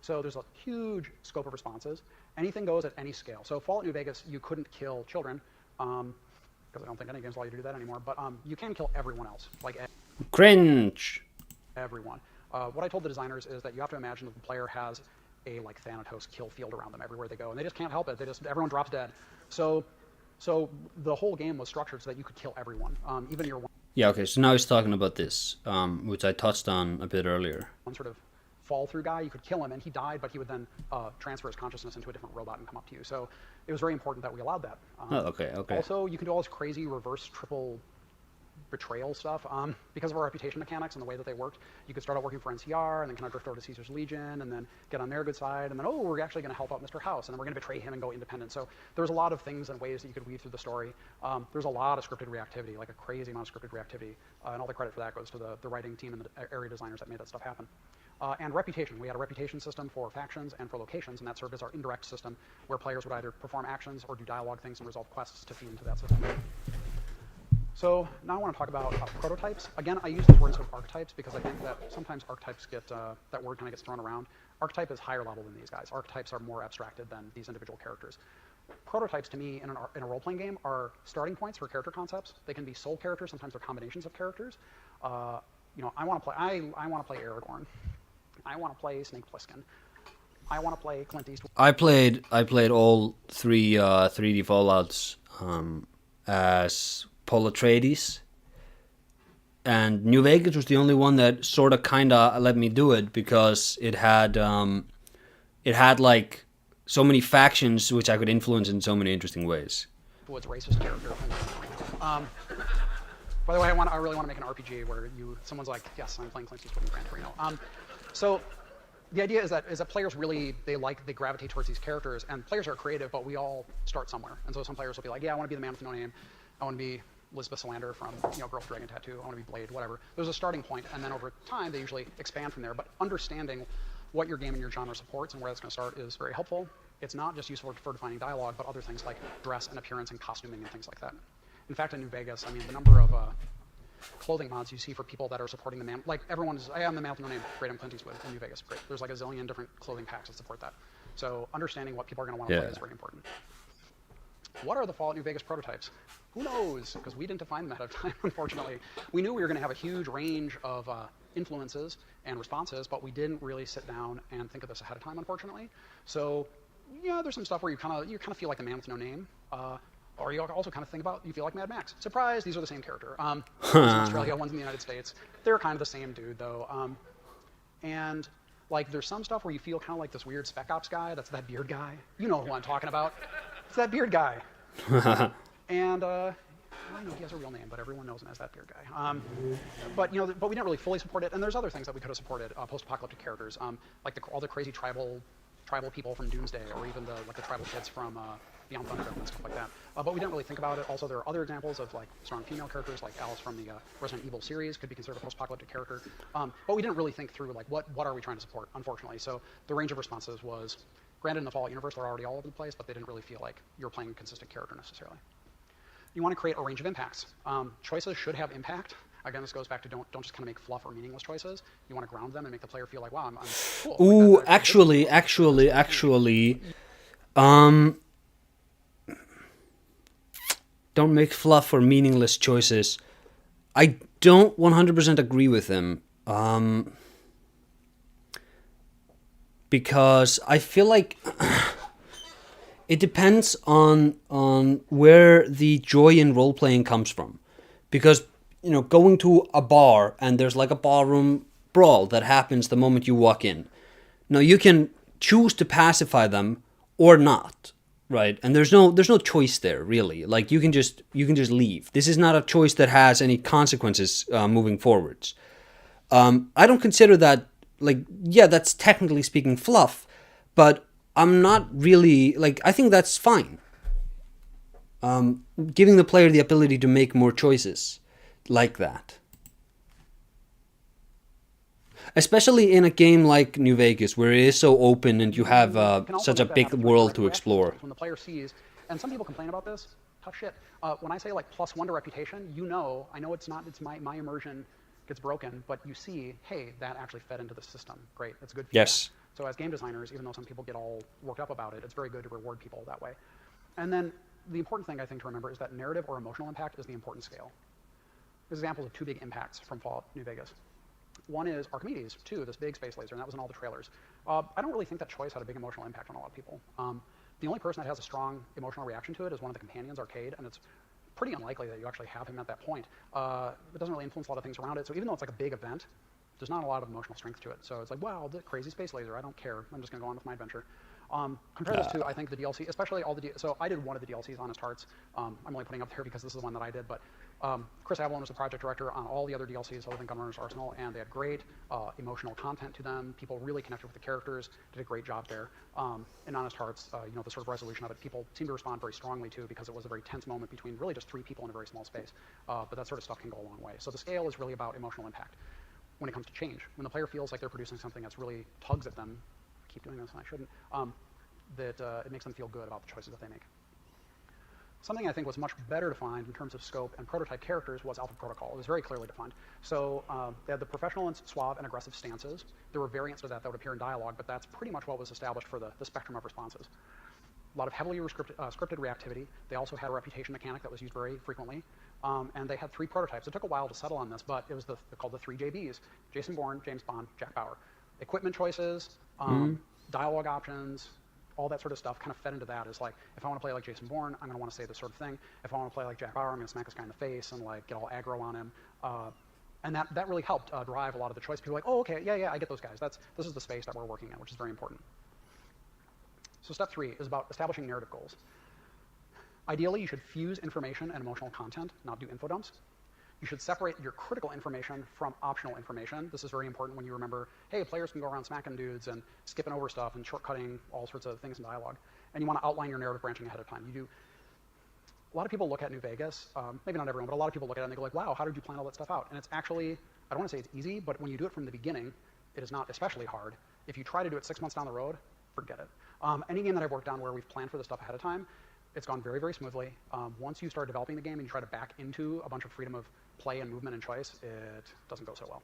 So there's a huge scope of responses. Anything goes at any scale. So Fallout New Vegas, you couldn't kill children, because I don't think any games allow you to do that anymore. But you can kill everyone else, like cringe. Everyone. What I told the designers is that you have to imagine that the player has a like Thanatos kill field around them everywhere they go, and they just can't help it. Everyone drops dead. So the whole game was structured so that you could kill everyone, even your Yeah, okay, so now he's talking about this, which I touched on a bit earlier. one sort of fall through guy. You could kill him and he died, but he would then transfer his consciousness into a different robot and come up to you. So it was very important that we allowed that. Okay. Also, you can do all this crazy reverse triple betrayal stuff. Because of our reputation mechanics and the way that they worked, you could start out working for NCR and then kind of drift over to Caesar's Legion and then get on their good side and then, oh, we're actually going to help out Mr. House and then we're going to betray him and go independent. So there's a lot of things and ways that you could weave through the story. There's a lot of scripted reactivity, like a crazy amount of scripted reactivity, and all the credit for that goes to the writing team and the area designers that made that stuff happen. And reputation. We had a reputation system for factions and for locations, and that served as our indirect system where players would either perform actions or do dialogue things and resolve quests to feed into that system. So now I want to talk about prototypes. Again, I use this word instead of archetypes because I think that sometimes archetypes get, that word kind of gets thrown around. Archetype is higher level than these guys. Archetypes are more abstracted than these individual characters. Prototypes to me in a role-playing game are starting points for character concepts. They can be sole characters, sometimes they're combinations of characters. You know, I want to play Aragorn. I want to play Snake Plissken. I want to play Clint Eastwood. I played all three 3D Fallouts as Paul Atreides, and New Vegas was the only one that sort of kind of let me do it because it had like so many factions which I could influence in so many interesting ways. What's racist character? By the way, I really want to make an RPG where someone's like, yes, I'm playing Clint Eastwood in Gran Torino. So the idea is that players really they gravitate towards these characters, and players are creative, but we all start somewhere. And so some players will be like, yeah, I want to be the man with no name. I want to be Lisbeth Salander from Girl with Dragon Tattoo. I want to be Blade, whatever. There's a starting point, and then over time they usually expand from there. But understanding what your game and your genre supports and where that's going to start is very helpful. It's not just useful for defining dialogue, but other things like dress and appearance and costuming and things like that. In fact, in New Vegas, I mean, the number of clothing mods you see for people that are supporting the man, like everyone's, I am the man with no name, great, I'm Clint Eastwood in New Vegas, great. There's like a zillion different clothing packs that support that. So understanding what people are going to want to play is very important. What are the Fallout New Vegas prototypes? Who knows? Because we didn't define them ahead of time, unfortunately. We knew we were going to have a huge range of influences and responses, but we didn't really sit down and think of this ahead of time, unfortunately. So, yeah, there's some stuff where you kind of feel like the man with no name. Or you also kind of think about, you feel like Mad Max. Surprise, these are the same character. One's in Australia, one's in the United States. They're kind of the same dude, though. And like, there's some stuff where you feel kind of like this weird Spec Ops guy. That's that beard guy. You know who I'm talking about. It's that beard guy. And I don't know if he has a real name, but everyone knows him as that beard guy. But we didn't really fully support it. And there's other things that we could have supported, post-apocalyptic characters, like all the crazy tribal people from Doomsday, or even the tribal kids from Beyond Thunderdome and stuff like that. But we didn't really think about it. Also, there are other examples of like strong female characters, like Alice from the Resident Evil series could be considered a post-apocalyptic character. But we didn't really think through like what are we trying to support, unfortunately. So the range of responses was, granted, in the Fallout universe, they're already all over the place, but they didn't really feel like you're playing a consistent character necessarily. You want to create a range of impacts. Choices should have impact. Again, this goes back to don't just kind of make fluff or meaningless choices. You want to ground them and make the player feel like, wow, I'm cool. Ooh, like actually, don't make fluff or meaningless choices. I don't 100% agree with him. Because I feel like it depends on where the joy in role-playing comes from. Because, going to a bar and there's like a ballroom brawl that happens the moment you walk in. Now, you can choose to pacify them or not, right? And there's no choice there, really. Like, you can just leave. This is not a choice that has any consequences moving forwards. I don't consider that, that's technically speaking fluff, but I'm not really, I think that's fine. Giving the player the ability to make more choices like that. Especially in a game like New Vegas, where it is so open and you have such a big world to explore. When the player sees, and some people complain about this, tough shit. When I say +1 to reputation, I know it's my immersion gets broken, but you see, hey, that actually fed into the system. Great, that's good feedback. Yes. So as game designers, even though some people get all worked up about it, it's very good to reward people that way. And then the important thing I think to remember is that narrative or emotional impact is the important scale. There's examples of 2 big impacts from Fallout New Vegas. One is Archimedes 2, this big space laser, and that was in all the trailers. I don't really think that choice had a big emotional impact on a lot of people. The only person that has a strong emotional reaction to it is one of the companions, Arcade, and it's pretty unlikely that you actually have him at that point. It doesn't really influence a lot of things around it, so even though it's like a big event, there's not a lot of emotional strength to it. So it's like, wow, the crazy space laser, I don't care. I'm just going to go on with my adventure. Compare this to, I think, the DLC, especially all the so I did one of the DLCs, Honest Hearts. I'm only putting up there because this is the one that I did, but Chris Avalon was the project director on all the other DLCs other than Gunrunner's Arsenal, and they had great emotional content to them. People really connected with the characters, did a great job there. In Honest Hearts, you know, the sort of resolution of it, people seem to respond very strongly to, because it was a very tense moment between really just 3 people in a very small space. But that sort of stuff can go a long way. So the scale is really about emotional impact. When it comes to change, when the player feels like they're producing something that's really tugs at them, I keep doing this and I shouldn't, it makes them feel good about the choices that they make. Something I think was much better defined in terms of scope and prototype characters was Alpha Protocol. It was very clearly defined. So they had the professional and suave and aggressive stances. There were variants of that would appear in dialogue, but that's pretty much what was established for the spectrum of responses. A lot of heavily scripted reactivity. They also had a reputation mechanic that was used very frequently. And they had 3 prototypes. It took a while to settle on this, but it was called the 3 JBs: Jason Bourne, James Bond, Jack Bauer. Equipment choices, dialogue options, all that sort of stuff kind of fed into that. Is like, if I want to play like Jason Bourne, I'm going to want to say this sort of thing. If I want to play like Jack Bauer, I'm going to smack this guy in the face and like get all aggro on him. And that really helped drive a lot of the choice. People were like, oh, okay, yeah, I get those guys. This is the space that we're working in, which is very important. So step 3 is about establishing narrative goals. Ideally, you should fuse information and emotional content, not do info dumps. You should separate your critical information from optional information. This is very important when you remember, hey, players can go around smacking dudes and skipping over stuff and shortcutting all sorts of things in dialogue. And you want to outline your narrative branching ahead of time. A lot of people look at New Vegas, maybe not everyone, but a lot of people look at it and they go like, wow, how did you plan all that stuff out? And it's actually, I don't want to say it's easy, but when you do it from the beginning, it is not especially hard. If you try to do it 6 months down the road, forget it. Any game that I've worked on where we've planned for this stuff ahead of time, it's gone very, very smoothly. Once you start developing the game and you try to back into a bunch of freedom of play and movement and choice, it doesn't go so well.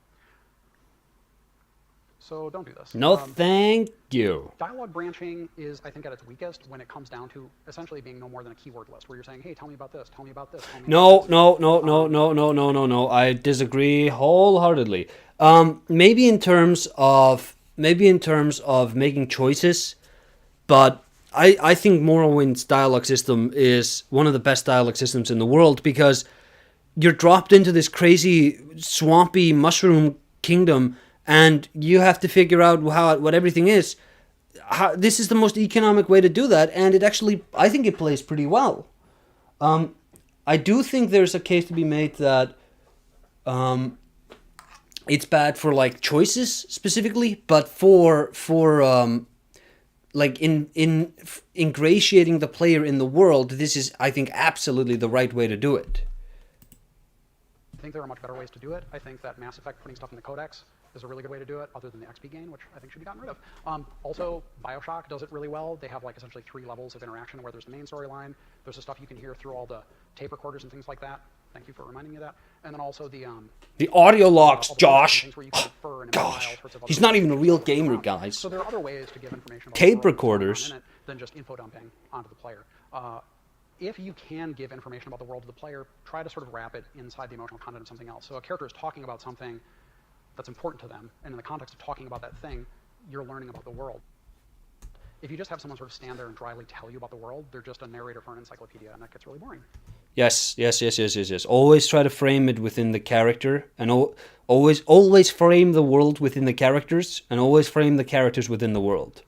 So don't do this. No, thank you. Dialogue branching is, I think, at its weakest when it comes down to essentially being no more than a keyword list, where you're saying, hey, tell me about this, tell me about this. Tell me about this. No. I disagree wholeheartedly. Maybe in terms of making choices, but I think Morrowind's dialogue system is one of the best dialogue systems in the world, because you're dropped into this crazy swampy mushroom kingdom and you have to figure out what everything is. This is the most economic way to do that, and it actually, I think it plays pretty well. I do think there's a case to be made that it's bad for like choices specifically, but for like in ingratiating the player in the world, this is, I think, absolutely the right way to do it. I think there are much better ways to do it. I think that Mass Effect putting stuff in the codex is a really good way to do it, other than the XP gain, which I think should be gotten rid of. Also, Bioshock does it really well. They have like essentially 3 levels of interaction, where there's the main storyline, there's the stuff you can hear through all the tape recorders and things like that. Thank you for reminding me of that. And then also the audio logs, Josh. Gosh, he's not even a real gamer, guys. So there are other ways to give information about tape recorders than just info dumping onto the player. If you can give information about the world to the player, try to sort of wrap it inside the emotional content of something else. So a character is talking about something that's important to them, and in the context of talking about that thing, you're learning about the world. If you just have someone sort of stand there and dryly tell you about the world, they're just a narrator for an encyclopedia, and that gets really boring. Yes. Always try to frame it within the character, and always frame the world within the characters, and always frame the characters within the world.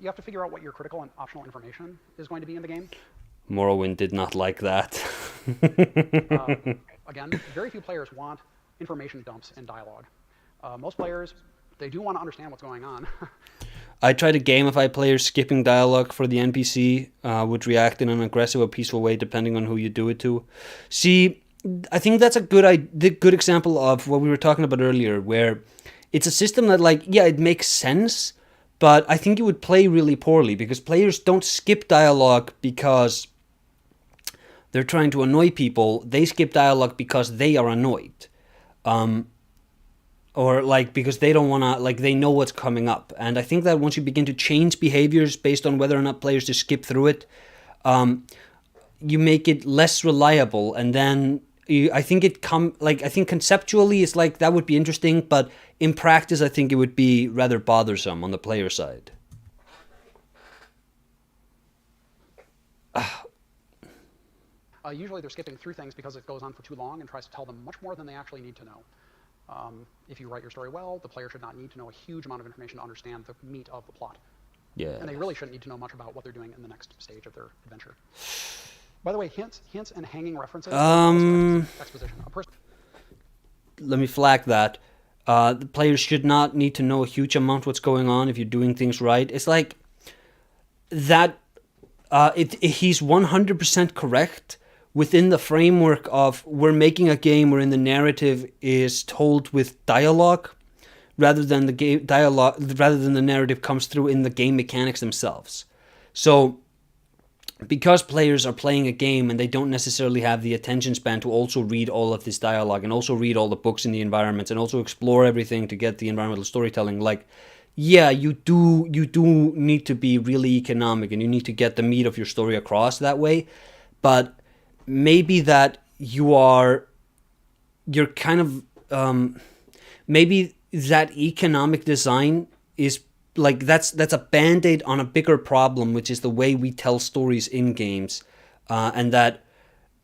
You have to figure out what your critical and optional information is going to be in the game. Morrowind did not like that. Again, very few players want information dumps in dialogue. Most players, they do want to understand what's going on. I try to gamify players skipping dialogue for the NPC would react in an aggressive or peaceful way depending on who you do it to. See, I think that's a good example of what we were talking about earlier, where it's a system that, like, yeah, it makes sense, but I think it would play really poorly, because players don't skip dialogue because they're trying to annoy people. They skip dialogue because they are annoyed. Or like because they don't want to, like, they know what's coming up. And I think that once you begin to change behaviors based on whether or not players just skip through it, you make it less reliable. And then I think I think conceptually it's like that would be interesting, but in practice I think it would be rather bothersome on the player side. Usually they're skipping through things because it goes on for too long and tries to tell them much more than they actually need to know. If you write your story well, the player should not need to know a huge amount of information to understand the meat of the plot. Yeah. And they really shouldn't need to know much about what they're doing in the next stage of their adventure. By the way, hints and hanging references. Exposition. Let me flag that. The players should not need to know a huge amount what's going on if you're doing things right. It's like that. He's 100% correct within the framework of we're making a game wherein the narrative is told with dialogue, rather than the narrative comes through in the game mechanics themselves. So, because players are playing a game and they don't necessarily have the attention span to also read all of this dialogue and also read all the books in the environments and also explore everything to get the environmental storytelling, like, yeah, you do need to be really economic and you need to get the meat of your story across that way, but maybe that you're kind of maybe that economic design is like that's a band-aid on a bigger problem, which is the way we tell stories in games, and that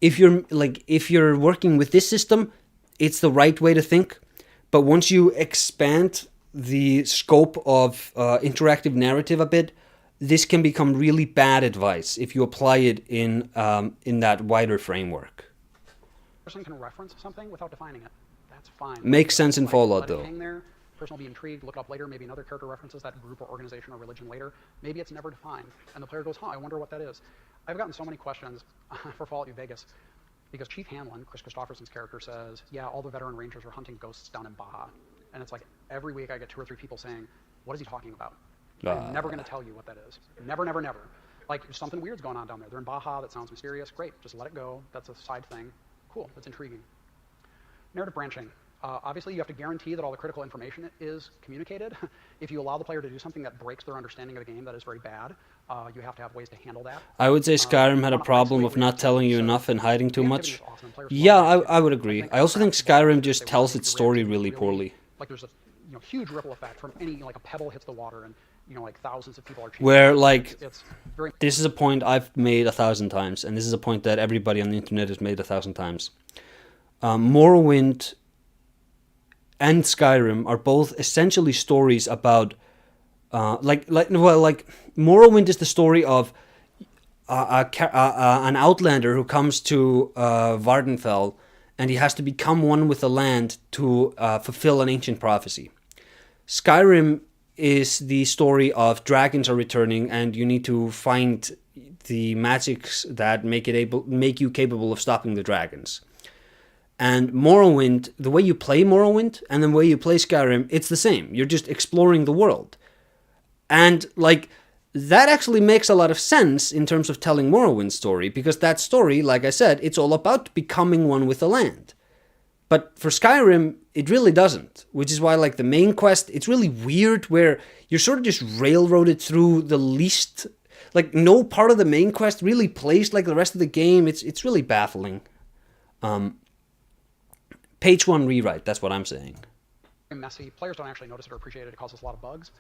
if you're working with this system, it's the right way to think, but once you expand the scope of interactive narrative a bit, this can become really bad advice if you apply it in that wider framework. Person can reference something without defining it. That's fine. Makes sense in Fallout, though. Hang there. Person will be intrigued, look up later. Maybe another character references that group or organization or religion later. Maybe it's never defined, and the player goes, "Huh, I wonder what that is." I've gotten so many questions for Fallout New Vegas because Chief Hanlon, Chris Christopherson's character, says, "Yeah, all the veteran rangers are hunting ghosts down in Baja," and it's like every week I get 2 or 3 people saying, "What is he talking about?" I'm never going to tell you what that is. Never, never, never. Like, something weird's going on down there. They're in Baja. That sounds mysterious. Great. Just let it go. That's a side thing. Cool. That's intriguing. Narrative branching. Obviously, you have to guarantee that all the critical information is communicated. If you allow the player to do something that breaks their understanding of the game, that is very bad. You have to have ways to handle that. I would say Skyrim had a problem of not telling you enough and hiding too much. Yeah, I would agree. I also think Skyrim just tells its story really poorly. Like, there's a huge ripple effect from any, like, a pebble hits the water and like thousands of people are changing. Where, like, it's very... this is a point I've made 1,000 times, and this is a point that everybody on the internet has made 1,000 times. Morrowind and Skyrim are both essentially stories about, Morrowind is the story of an outlander who comes to Vardenfell, and he has to become one with the land to fulfill an ancient prophecy. Skyrim is the story of dragons are returning, and you need to find the magics that make you capable of stopping the dragons. And Morrowind, the way you play Morrowind and the way you play Skyrim, it's the same. You're just exploring the world. And, like, that actually makes a lot of sense in terms of telling Morrowind's story, because that story, like I said, it's all about becoming one with the land. But for Skyrim, it really doesn't, which is why, like, the main quest, it's really weird where you're sort of just railroaded through the least, like, no part of the main quest really plays like the rest of the game. It's really baffling. Page 1 rewrite, that's what I'm saying. Messy. Players don't actually notice it or appreciate it. It causes a lot of bugs.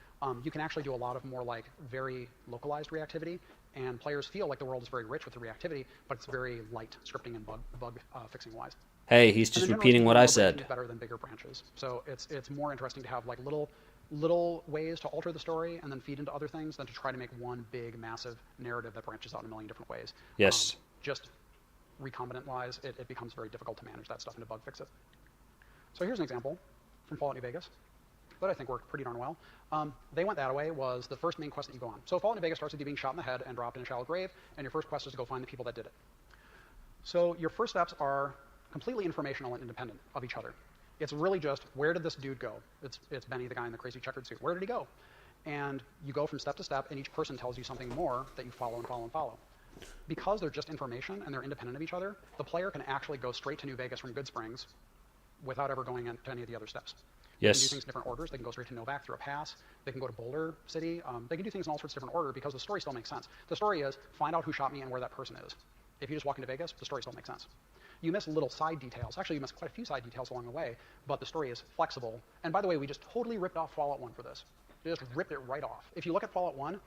You can actually do a lot of more, like, very localized reactivity, and players feel like the world is very rich with the reactivity, but it's very light scripting and bug fixing wise. Hey, he's just repeating what I said. Better than bigger branches. So it's more interesting to have, like, little ways to alter the story and then feed into other things than to try to make one big massive narrative that branches out in a million different ways. Yes. Just recombinant wise, it becomes very difficult to manage that stuff and to bug fix it. So here's an example from Fallout New Vegas that I think worked pretty darn well. They Went That Away was the first main quest that you go on. So Fallout New Vegas starts with you being shot in the head and dropped in a shallow grave, and your first quest is to go find the people that did it. So your first steps are completely informational and independent of each other. It's really just, where did this dude go? It's Benny, the guy in the crazy checkered suit. Where did he go? And you go from step to step, and each person tells you something more that you follow and follow and follow. Because they're just information and they're independent of each other, the player can actually go straight to New Vegas from Good Springs without ever going into any of the other steps. Yes. They can do things in different orders. They can go straight to Novak through a pass. They can go to Boulder City. They can do things in all sorts of different order because the story still makes sense. The story is, find out who shot me and where that person is. If you just walk into Vegas, the stories don't make sense. You miss little side details. Actually, you miss quite a few side details along the way, but the story is flexible. And by the way, we just totally ripped off Fallout 1 for this. We just ripped it right off. If you look at Fallout 1,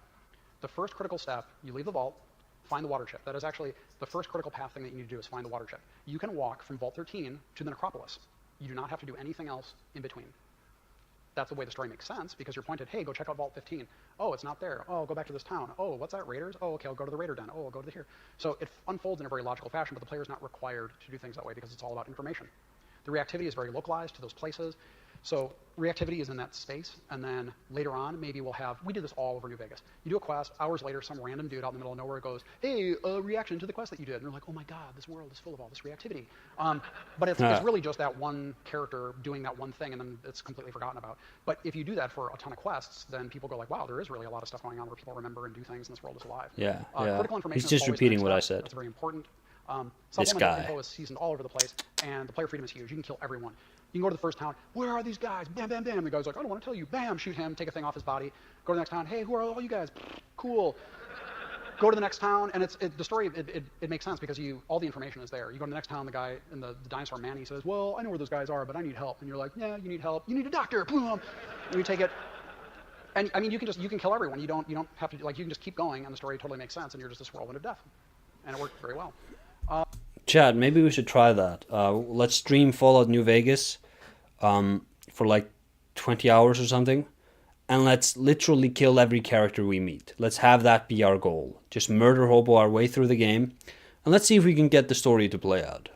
the first critical step, you leave the vault, find the water chip. That is actually the first critical path thing that you need to do is find the water chip. You can walk from Vault 13 to the Necropolis. You do not have to do anything else in between. That's the way the story makes sense, because you're pointed, hey, go check out Vault 15. Oh, it's not there. Oh, I'll go back to this town. Oh, what's that, Raiders? Oh, okay, I'll go to the Raider Den. Oh, I'll go to here. So it unfolds in a very logical fashion, but the player is not required to do things that way because it's all about information. The reactivity is very localized to those places. So reactivity is in that space, and then later on, maybe we'll have, we do this all over New Vegas. You do a quest, hours later, some random dude out in the middle of nowhere goes, hey, reaction to the quest that you did. And you're like, oh my God, this world is full of all this reactivity. But it's really just that one character doing that one thing, and then it's completely forgotten about. But if you do that for a ton of quests, then people go like, wow, there is really a lot of stuff going on where people remember and do things, and this world is alive. Yeah, critical information he's just repeating what I said. That's very important. This guy. Info is seasoned all over the place, and the player freedom is huge. You can kill everyone. You can go to the first town. Where are these guys? Bam, bam, bam. The guy's like, I don't want to tell you. Bam, shoot him. Take a thing off his body. Go to the next town. Hey, who are all you guys? Cool. Go to the next town, and the story. It makes sense because all the information is there. You go to the next town. The guy in the dinosaur man, he says, well, I know where those guys are, but I need help. And you're like, yeah, you need help. You need a doctor. Boom. And you take it. And I mean, you can kill everyone. You don't have to, like, you can just keep going, and the story totally makes sense, and you're just this whirlwind of death, and it worked very well. Chad, maybe we should try that. Let's stream Fallout New Vegas for like 20 hours or something, and let's literally kill every character we meet. Let's have that be our goal. Just murder hobo our way through the game, and let's see if we can get the story to play out.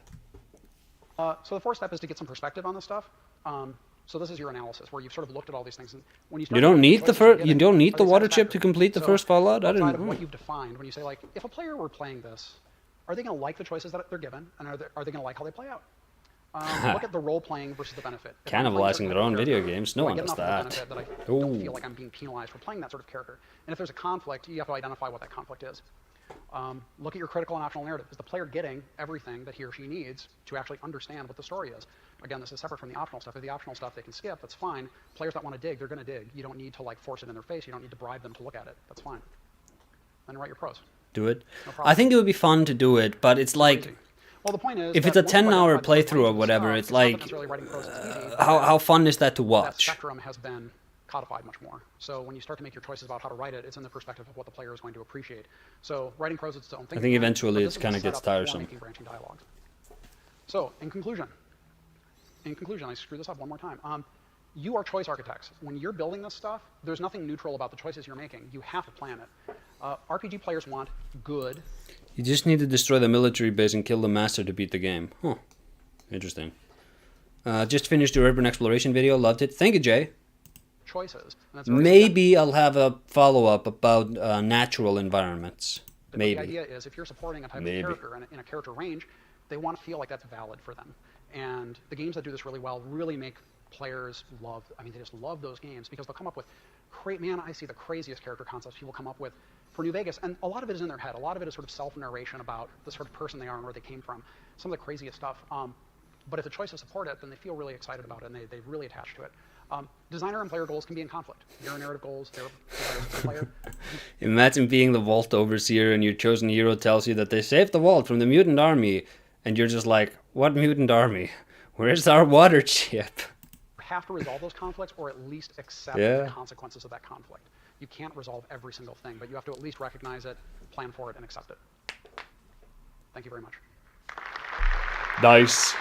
So the fourth step is to get some perspective on this stuff. So this is your analysis, where you've sort of looked at all these things, and when you start, you don't need the water chip to complete the first Fallout. I outside didn't. of what you've defined, when you say, like, if a player were playing this, are they going to like the choices that they're given, and are they going to like how they play out? Look at the role playing versus the benefit. Cannibalizing their own video games. No one does that. That I don't feel like I'm being penalized for playing that sort of character. And if there's a conflict, you have to identify what that conflict is. Look at your critical and optional narrative. Is the player getting everything that he or she needs to actually understand what the story is? Again, this is separate from the optional stuff. If the optional stuff they can skip, that's fine. Players that want to dig, they're going to dig. You don't need to, like, force it in their face. You don't need to bribe them to look at it. That's fine. Then write your pros. Do it. No problem. I think it would be fun to do it, but it's like, Crazy. Well, the point is, if it's a 10-hour playthrough or whatever, it's like, how fun is that to that watch? spectrum has been codified much more. So when you start to make your choices about how to write it, it's in the perspective of what the player is going to appreciate. So writing prose is its own thing. I think eventually but this it is kind the of gets setup for tiresome. making branching dialogues. So in conclusion, I screwed this up one more time. You are choice architects. When you're building this stuff, there's nothing neutral about the choices you're making. You have to plan it. RPG players want good. You just need to destroy the military base and kill the master to beat the game. Huh. Interesting. Just finished your urban exploration video. Loved it. Thank you, Jay. Choices. And that's Maybe I'll have a follow-up about natural environments. But Maybe. the idea is, if you're supporting a type of character in a character range, they want to feel like that's valid for them. And the games that do this really well really make players love, they just love those games, because they'll come up with, I see the craziest character concepts people come up with for New Vegas, and a lot of it is in their head. A lot of it is sort of self-narration about the sort of person they are and where they came from. Some of the craziest stuff. But if the choices support it, then they feel really excited about it, and they really attach to it. Designer and player goals can be in conflict. Your narrative goals, their player. Imagine being the Vault Overseer and your chosen hero tells you that they saved the vault from the mutant army, and you're just like, what mutant army? Where's our water chip? Have to resolve those conflicts, or at least accept the consequences of that conflict. You can't resolve every single thing, but you have to at least recognize it, plan for it, and accept it. Thank you very much. Nice.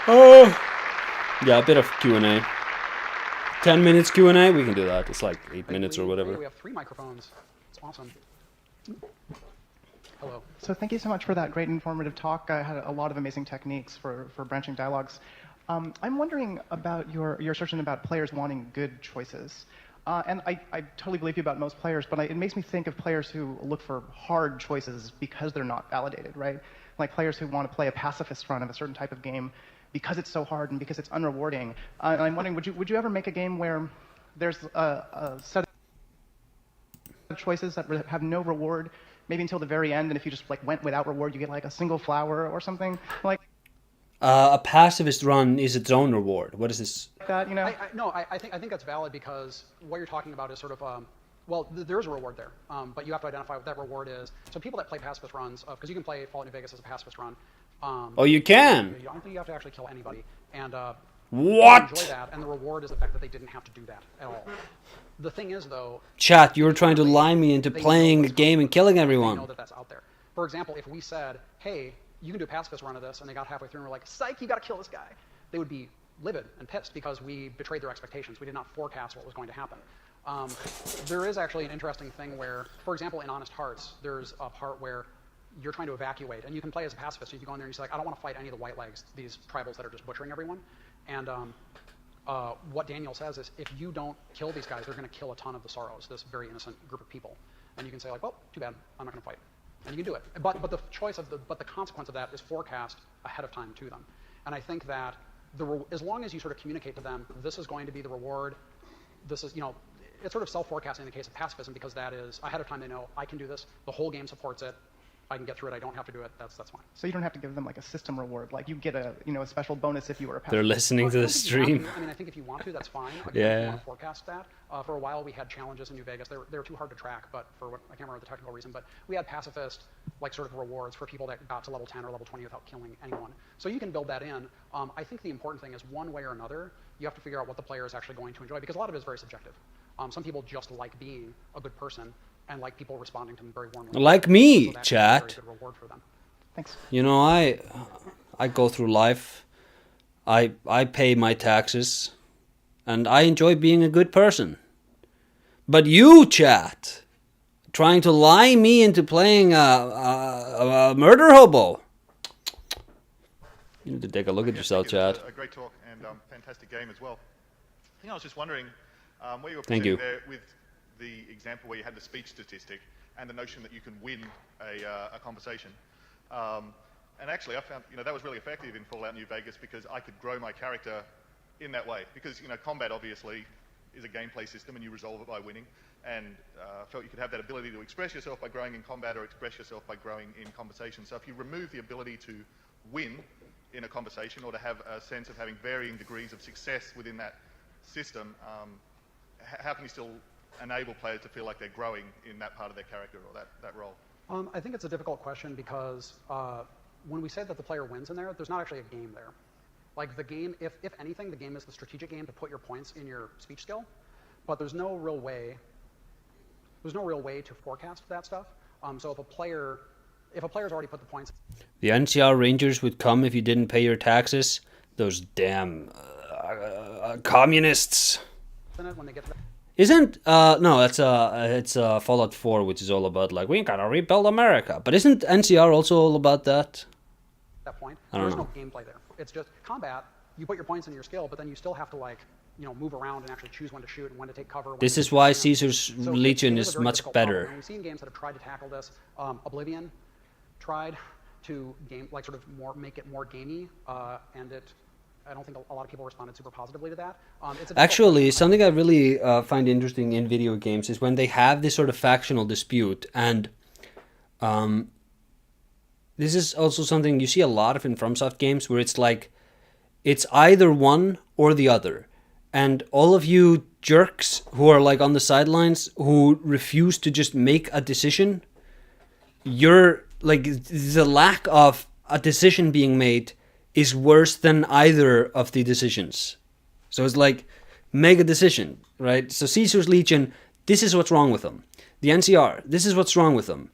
Oh, yeah, a bit of Q&A. 10 minutes Q&A, we can do that. It's like 8 minutes or whatever. We have 3 microphones. It's awesome. Hello. So thank you so much for that great informative talk. I had a lot of amazing techniques for branching dialogues. I'm wondering about your assertion about players wanting good choices. And I totally believe you about most players, but it makes me think of players who look for hard choices because they're not validated, right? Like players who want to play a pacifist run of a certain type of game because it's so hard and because it's unrewarding. And I'm wondering, would you ever make a game where there's a set of choices that have no reward, maybe until the very end, and if you just like went without reward, you get like a single flower or something? Like a pacifist run is its own reward. What is this? that, you know? I think that's valid, because what you're talking about is sort of Well, there is a reward there, but you have to identify what that reward is. So people that play pacifist runs, because you can play Fallout New Vegas as a pacifist run. Oh, you can? I don't think you have to actually kill anybody. And What? enjoy that, and the reward is the fact that they didn't have to do that at all. The thing is, though... Chat, you were trying to lie me into playing a game and killing everyone. They know that that's out there. For example, if we said, hey, you can do a pacifist run of this, and they got halfway through and were like, psych, you gotta kill this guy, they would be livid and pissed because we betrayed their expectations. We did not forecast what was going to happen. There is actually an interesting thing where, for example, in Honest Hearts, there's a part where you're trying to evacuate, and you can play as a pacifist. You can go in there and you're like, I don't want to fight any of the white legs, these tribals that are just butchering everyone. And what Daniel says is, if you don't kill these guys, they're going to kill a ton of the Sorrows, this very innocent group of people. And you can say like, well, too bad, I'm not going to fight. And you can do it. But the choice of the consequence of that is forecast ahead of time to them. And I think that as long as you sort of communicate to them, this is going to be the reward. This is, it's sort of self-forecasting in the case of pacifism, because that is ahead of time they know I can do this. The whole game supports it. I can get through it. I don't have to do it. That's fine. So you don't have to give them like a system reward. Like you get a a special bonus if you were a pacifist. They're listening to the stream. I mean, I think if you want to, that's fine. Again, Yeah. If you want to forecast that. For a while, we had challenges in New Vegas. They were too hard to track, but for what I can't remember the technical reason. But we had pacifist sort of rewards for people that got to level 10 or level 20 without killing anyone. So you can build that in. I think the important thing is, one way or another, you have to figure out what the player is actually going to enjoy, because a lot of it is very subjective. Some people just like being a good person and like people responding to them very warmly. Like me, so that's chat. a very good reward for them. Thanks. I go through life. I pay my taxes, and I enjoy being a good person. But you, chat, trying to lie me into playing a murder hobo. You need to take a look at yourself, chat. A great talk and fantastic game as well. I think I was just wondering where you were Thank you. there with the example where you had the speech statistic and the notion that you can win a conversation. And actually, I found that was really effective in Fallout New Vegas, because I could grow my character in that way. Because combat obviously is a gameplay system, and you resolve it by winning. And felt you could have that ability to express yourself by growing in combat, or express yourself by growing in conversation. So if you remove the ability to win in a conversation, or to have a sense of having varying degrees of success within that system, how can you still enable players to feel like they're growing in that part of their character or that role? I think it's a difficult question, because when we say that the player wins in there, there's not actually a game there. Like the game, if anything, the game is the strategic game to put your points in your speech skill, but there's no real way to forecast that stuff. So if a player's already put the points... The NCR Rangers would come if you didn't pay your taxes. Those damn communists. When they get to that Isn't no, it's Fallout 4, which is all about like we gotta rebuild America. But isn't NCR also all about that? point, I don't there's know. no gameplay there. It's just combat. You put your points in your skill, but then you still have to move around and actually choose when to shoot and when to take cover. This is why Caesar's Legion is much better. And we've seen games that have tried to tackle this. Oblivion tried to make it more gamey, and I don't think a lot of people responded super positively to that. Actually, something I really find interesting in video games is when they have this sort of factional dispute, and this is also something you see a lot of in FromSoft games, where it's like, it's either one or the other. And all of you jerks who are like on the sidelines, who refuse to just make a decision, you're like, the lack of a decision being made is worse than either of the decisions. So it's like, make a decision, right? So Caesar's Legion, this is what's wrong with them. The NCR, this is what's wrong with them.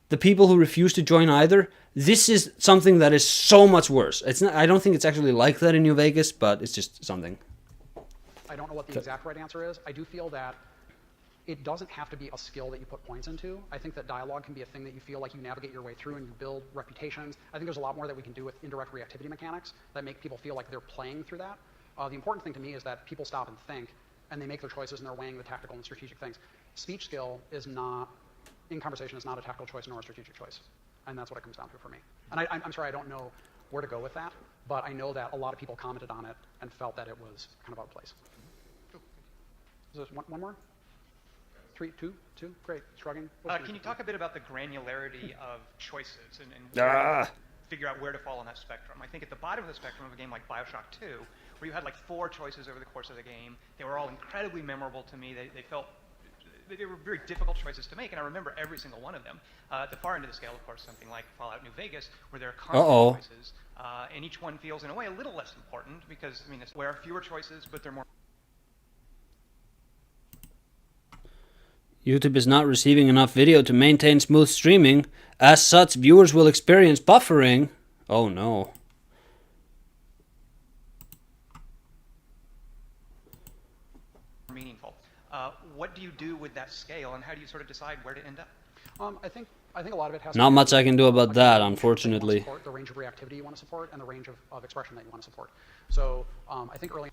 The people who refuse to join either, this is something that is so much worse. It's not. I don't think it's actually like that in New Vegas, but it's just something. I don't know what the exact right answer is. I do feel that it doesn't have to be a skill that you put points into. I think that dialogue can be a thing that you feel like you navigate your way through and you build reputations. I think there's a lot more that we can do with indirect reactivity mechanics that make people feel like they're playing through that. The important thing to me is that people stop and think, and they make their choices, and they're weighing the tactical and strategic things. Speech skill is not, in conversation, is not a tactical choice nor a strategic choice. And that's what it comes down to for me. And I'm sorry, I don't know where to go with that, but I know that a lot of people commented on it and felt that it was kind of out of place. Is there one more? 3, 2, great. Shrugging. Can you talk a bit about the granularity of choices and figure out where to fall on that spectrum? I think at the bottom of the spectrum of a game like Bioshock 2, where you had like 4 choices over the course of the game, they were all incredibly memorable to me. They felt they were very difficult choices to make, and I remember every single one of them. At the far end of the scale, of course, something like Fallout New Vegas, where there are constant choices, and each one feels, in a way, a little less important, because, I mean, it's where fewer choices, but they're more... YouTube is not receiving enough video to maintain smooth streaming. As such, viewers will experience buffering. Oh no. meaningful. What do you do with that scale, and how do you sort of decide where to end up? I think a lot of it has Not to do much I with, can do about like, that, the range unfortunately. that you want to support, the range of reactivity you want to support, and the range of expression that you want to support. So I think early...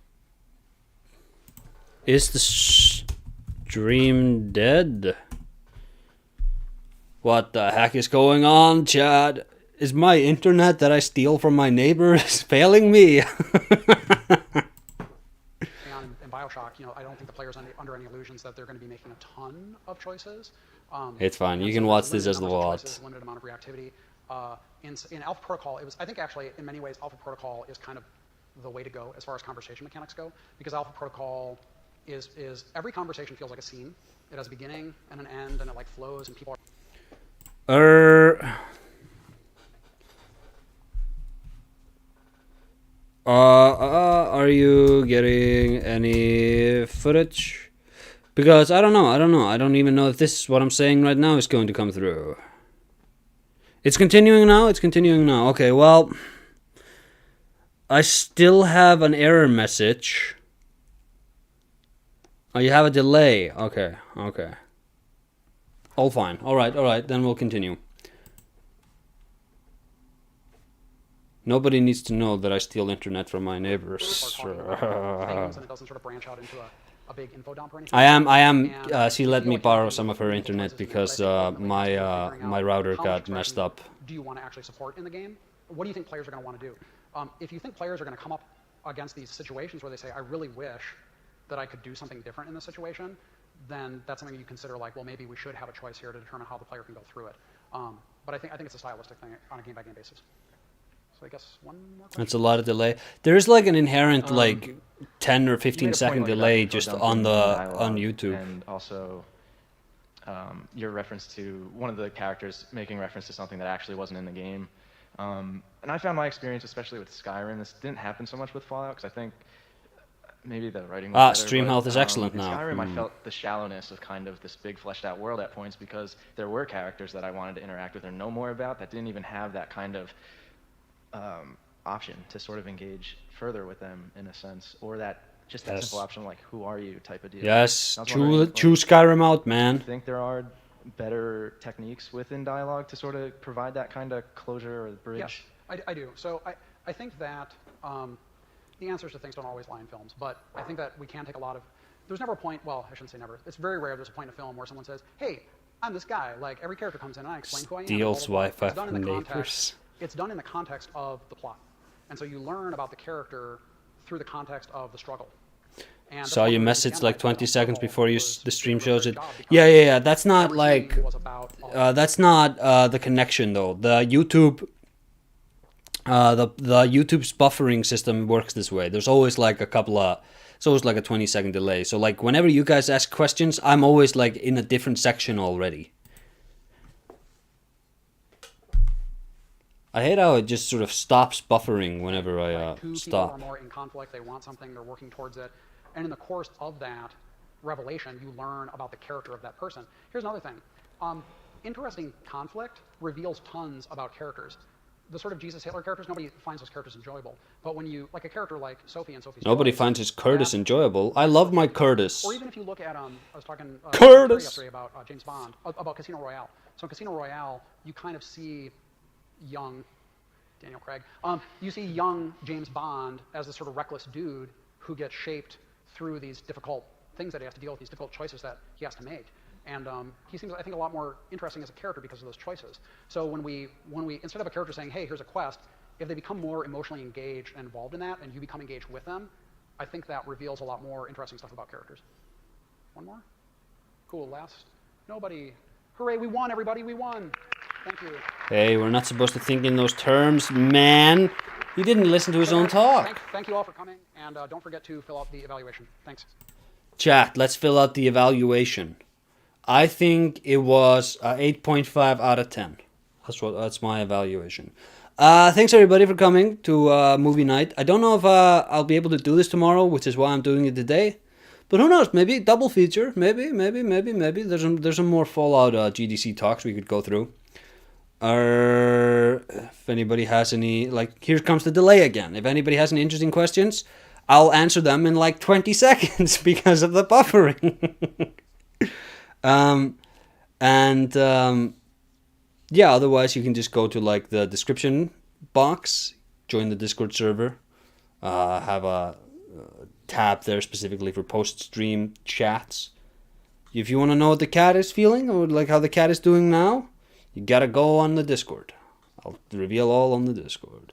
Is the stream dead? What the heck is going on, Chad? Is my internet that I steal from my neighbors failing me? in Bioshock, you know, I don't think the player's under any illusions that they're going to be making a ton of choices. It's fine. You so can there's watch this limited as the numbers of VOD. choices, limited amount of reactivity. In Alpha Protocol, I think actually in many ways Alpha Protocol is kind of the way to go as far as conversation mechanics go, because Alpha Protocol is every conversation feels like a scene. It has a beginning and an end, and it like flows, and people are... Are you getting any footage? Because I don't know. I don't even know if this, what I'm saying right now, is going to come through. It's continuing now? It's continuing now. Okay, well, I still have an error message. Oh, you have a delay. Okay. All fine. Alright, then we'll continue. Nobody needs to know that I steal internet from my neighbors. things, and it doesn't sort of branch out into a big info dump or anything. I am. And She I let feel me like borrow you some of her can internet choices, because but I think ultimately it's my figuring my out router how got much messed expression up. do you want to actually support in the game? What do you think players are going to want to do? If you think players are going to come up against these situations where they say, I really wish that I could do something different in this situation, then that's something you consider like, well, maybe we should have a choice here to determine how the player can go through it. But I think it's a stylistic thing on a game-by-game basis. So I guess one more question? That's a lot of delay. There's like an inherent like 10 or 15 second delay just on YouTube. And also your reference to one of the characters making reference to something that actually wasn't in the game. And I found my experience, especially with Skyrim, this didn't happen so much with Fallout, because I think maybe the writing was better, stream but, health is excellent in now. Skyrim, I felt the shallowness of kind of this big fleshed out world at points, because there were characters that I wanted to interact with or know more about that didn't even have that kind of option to sort of engage further with them in a sense, or that just that simple option like "who are you" type of deal. Yes, I was wondering, choose Skyrim out, do man. you think there are better techniques within dialogue to sort of provide that kind of closure or bridge? Yes, I do. So I think that the answers to things don't always lie in films, but I think that we can take a lot of... There's never a point, well, I shouldn't say never. It's very rare there's a point in a film where someone says, hey, I'm this guy. Like, every character comes in and I explain who I am. Steals Wi-Fi It's done in from the neighbors. context. It's done in the context of the plot. And so you learn about the character through the context of the struggle. And Saw your that's message one like reason 20 seconds before the stream shows it. job, because Yeah. That's not like... everything was about all that's not the connection though. The YouTube... the YouTube's buffering system works this way. There's always like a couple of... It's always like a 20-second delay. So like whenever you guys ask questions, I'm always like in a different section already. I hate how it just sort of stops buffering whenever I two people stop. are more in conflict, they want something, they're working towards it. And in the course of that revelation, you learn about the character of that person. Here's another thing. Interesting conflict reveals tons about characters. The sort of Jesus Hitler characters, nobody finds those characters enjoyable. But when you, like a character like Sophie and Sophie's Nobody Choice, finds his Curtis enjoyable. I love my Curtis. or even if you look at, I was talking Curtis! yesterday about James Bond, about Casino Royale. So in Casino Royale, you kind of see young Daniel Craig. You see young James Bond as this sort of reckless dude who gets shaped through these difficult things that he has to deal with, these difficult choices that he has to make. And he seems, I think, a lot more interesting as a character because of those choices. So when we instead of a character saying, hey, here's a quest, if they become more emotionally engaged and involved in that, and you become engaged with them, I think that reveals a lot more interesting stuff about characters. One more? Cool, last. Nobody. Hooray, we won, everybody, we won. Thank you. Hey, we're not supposed to think in those terms, man. He didn't listen to his own talk. Thank you all for coming, and don't forget to fill out the evaluation. Thanks. Chat, let's fill out the evaluation. I think it was 8.5 out of 10. That's my evaluation. Thanks everybody for coming to movie night. I don't know if I'll be able to do this tomorrow, which is why I'm doing it today. But who knows? Maybe double feature. Maybe. There's some more Fallout GDC talks we could go through. Or if anybody has any, like, here comes the delay again. If anybody has any interesting questions, I'll answer them in like 20 seconds because of the buffering. Yeah, otherwise you can just go to like the description box, join the Discord server, have a tab there specifically for post-stream chats. If you want to know what the cat is feeling or like how the cat is doing now, you gotta go on the Discord. I'll reveal all on the Discord.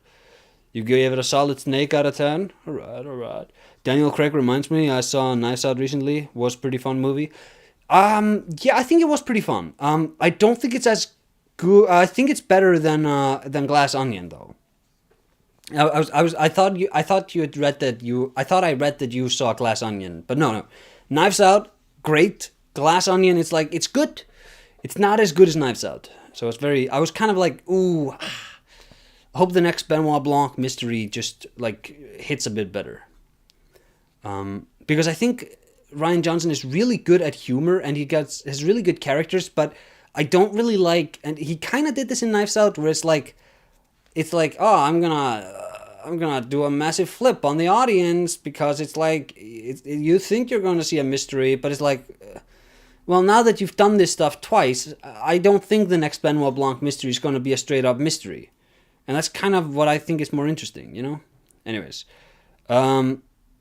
You gave it a solid snake out of 10? Alright. Daniel Craig reminds me, I saw Knives Out recently. Was pretty fun movie. Yeah, I think it was pretty fun. I don't think it's as good. I think it's better than Glass Onion though. I thought you had read that I thought I read that you saw Glass Onion, but no. Knives Out, great. Glass Onion, it's like, it's good. It's not as good as Knives Out. So it's I was kind of like, ooh, I hope the next Benoit Blanc mystery just like hits a bit better. Because I think Rian Johnson is really good at humor and has really good characters, but I don't really like, and he kind of did this in Knives Out where it's like, oh, I'm gonna do a massive flip on the audience because it's like, you think you're going to see a mystery, but it's like, well, now that you've done this stuff twice, I don't think the next Benoit Blanc mystery is going to be a straight up mystery. And that's kind of what I think is more interesting, you know? Anyways. I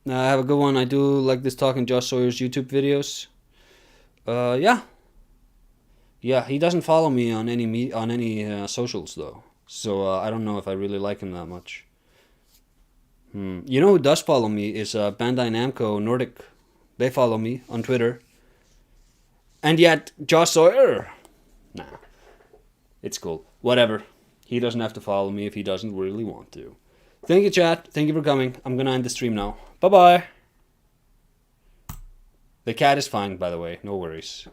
have a good one. I do like this talk in Josh Sawyer's YouTube videos. Yeah. Yeah, he doesn't follow me on any socials, though. So I don't know if I really like him that much. You know who does follow me is Bandai Namco Nordic. They follow me on Twitter. And yet, Josh Sawyer, nah, it's cool. Whatever. He doesn't have to follow me if he doesn't really want to. Thank you, chat. Thank you for coming. I'm gonna end the stream now. Bye-bye. The cat is fine, by the way. No worries.